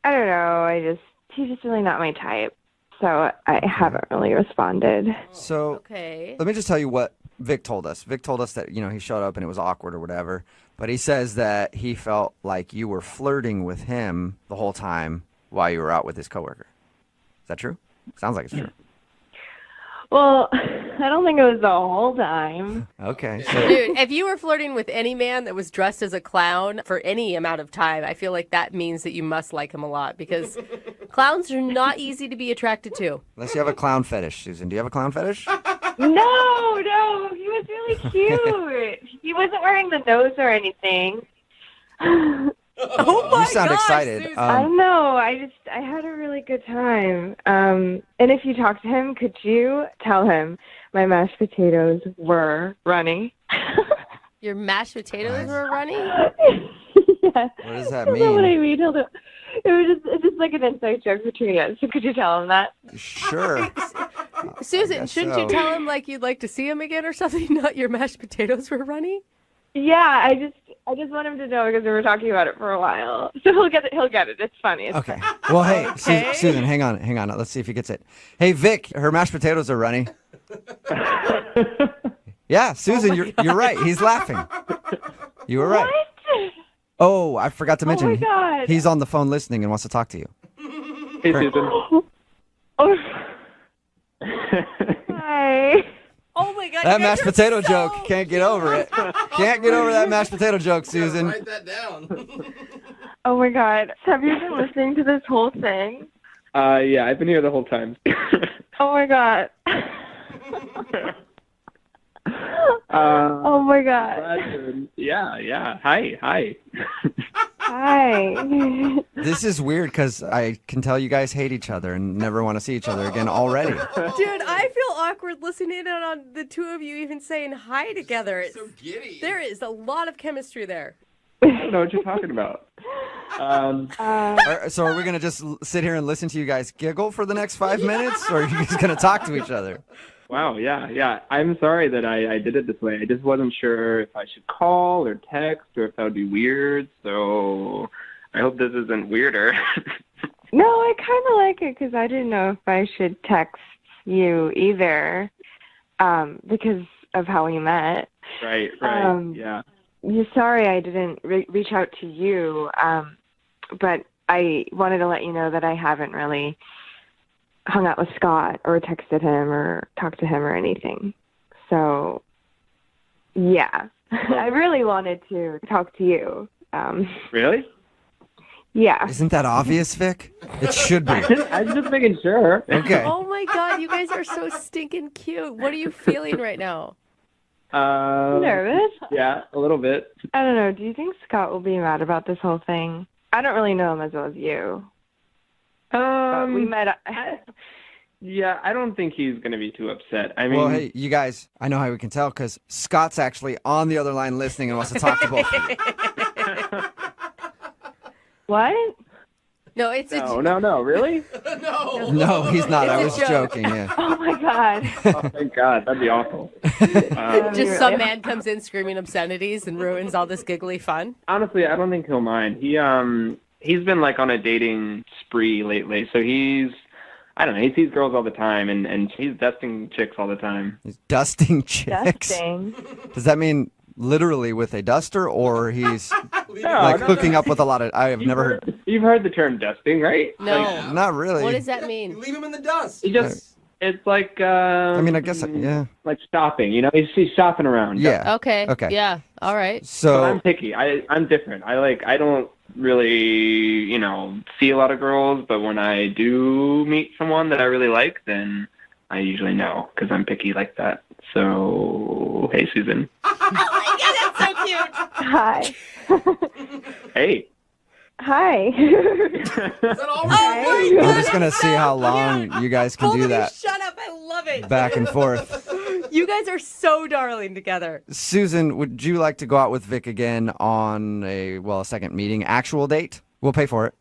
I don't know. He's just really not my type. So I haven't really responded. So Okay. let me just tell you what Vic told us. Vic told us that, he showed up and it was awkward or whatever. But he says that he felt like you were flirting with him the whole time while you were out with his coworker. Is that true? Sounds like it's true. Well, I don't think it was the whole time. Okay. So Dude, if you were flirting with any man that was dressed as a clown for any amount of time, I feel like that means that you must like him a lot because clowns are not easy to be attracted to. unless you have a clown fetish, Susan. Do you have a clown fetish? No, he was really cute. He wasn't wearing the nose or anything. Oh my You sound gosh, excited. Susan. I know. I had a really good time. And if you talk to him, could you tell him my mashed potatoes were runny? Your mashed potatoes were running? Yeah. What does that I don't know what I mean? mean. Hold on. It's just like an inside joke between us. So could you tell him that? Sure. Susan, guess shouldn't so. you tell him like you'd like to see him again or something? Not your mashed potatoes were runny? Yeah, I just want him to know because we were talking about it for a while. So he'll get it. It's funny. It's Okay. Well, hey, Okay. Susan, hang on. Let's see if he gets it. Hey, Vic, her mashed potatoes are runny. Yeah, Susan, you're right. He's laughing. You were right. What? Oh, I forgot to mention. my God. He's on the phone listening and wants to talk to you. Hey, Susan. Oh. Hi. Oh my God, That mashed potato joke. Can't get over it. Can't get over that mashed potato joke, Susan. Write that down. Oh my God. Have you been listening to this whole thing? Yeah, I've been here the whole time. Oh my God. Oh my God. Yeah. Hi. Hi. This is weird because I can tell you guys hate each other and never want to see each other again already. Dude, I feel awkward listening in on the two of you even saying hi together. So giddy. There is a lot of chemistry there. I don't know what you're talking about. So are we going to just sit here and listen to you guys giggle for the next 5 minutes? Or are you just going to talk to each other? Wow, yeah. I'm sorry that I did it this way. I just wasn't sure if I should call or text or if that would be weird. So I hope this isn't weirder. No, I kind of like it because I didn't know if I should text you either because of how we met. Right, yeah. Sorry I didn't reach out to you, but I wanted to let you know that I haven't really hung out with Scott or texted him or talked to him or anything. So, yeah. I really wanted to talk to you. Really? Yeah. Isn't that obvious, Vic? It should be. I'm just making sure. Okay. Oh my God, you guys are so stinking cute. What are you feeling right now? Nervous? Yeah, a little bit. I don't know. Do you think Scott will be mad about this whole thing? I don't really know him as well as you. But we met. Yeah, I don't think he's going to be too upset. I mean, Well, hey, you guys, I know how we can tell because Scott's actually on the other line listening and wants to talk to both of you. What? No, it's No, really? No, he's not. I It's was a joke. joking, yeah. Oh my God. Oh, thank God. That'd be awful. Just some man comes in screaming obscenities and ruins all this giggly fun. Honestly, I don't think he'll mind. He's been like on a dating spree lately, so he sees girls all the time, and he's dusting chicks all the time. He's dusting chicks? Dusting. Does that mean literally with a duster, or he's hooking up with a lot of... I have never heard... You've heard the term dusting, right? No. Like, not really. What does that mean? Leave him in the dust. It's like... I mean, I guess, yeah. Like shopping, he's shopping around. Yeah. Okay. Okay. Yeah. All right. So... But I'm picky. I'm different. I don't really, see a lot of girls, but when I do meet someone that I really like, then I usually know because I'm picky like that. So, hey, Susan. Oh my God, that's so cute. Hi. Hey. Hi. Is that all right? We're just going to see how long you guys can do that. Shut up. I love it. Back and forth. You guys are so darling together. Susan, would you like to go out with Vic again on a second meeting, actual date? We'll pay for it.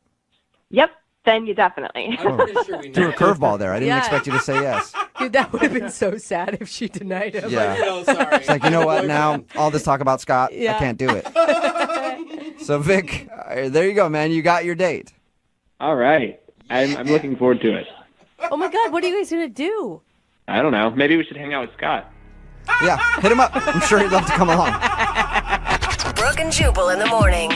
Yep. Then you definitely. I'm pretty sure we Threw know. a curveball there. I didn't Yeah. expect you to say yes. Dude, that would have been so sad if she denied him. Yeah. No, sorry. It's like, you know what? Now, all this talk about Scott, I Yeah. can't do it. So, Vic, there you go, man. You got your date. All right. I'm looking forward to it. Oh my God, what are you guys going to do? I don't know. Maybe we should hang out with Scott. Yeah, hit him up. I'm sure he'd love to come along. Brooke and Jubal in the morning.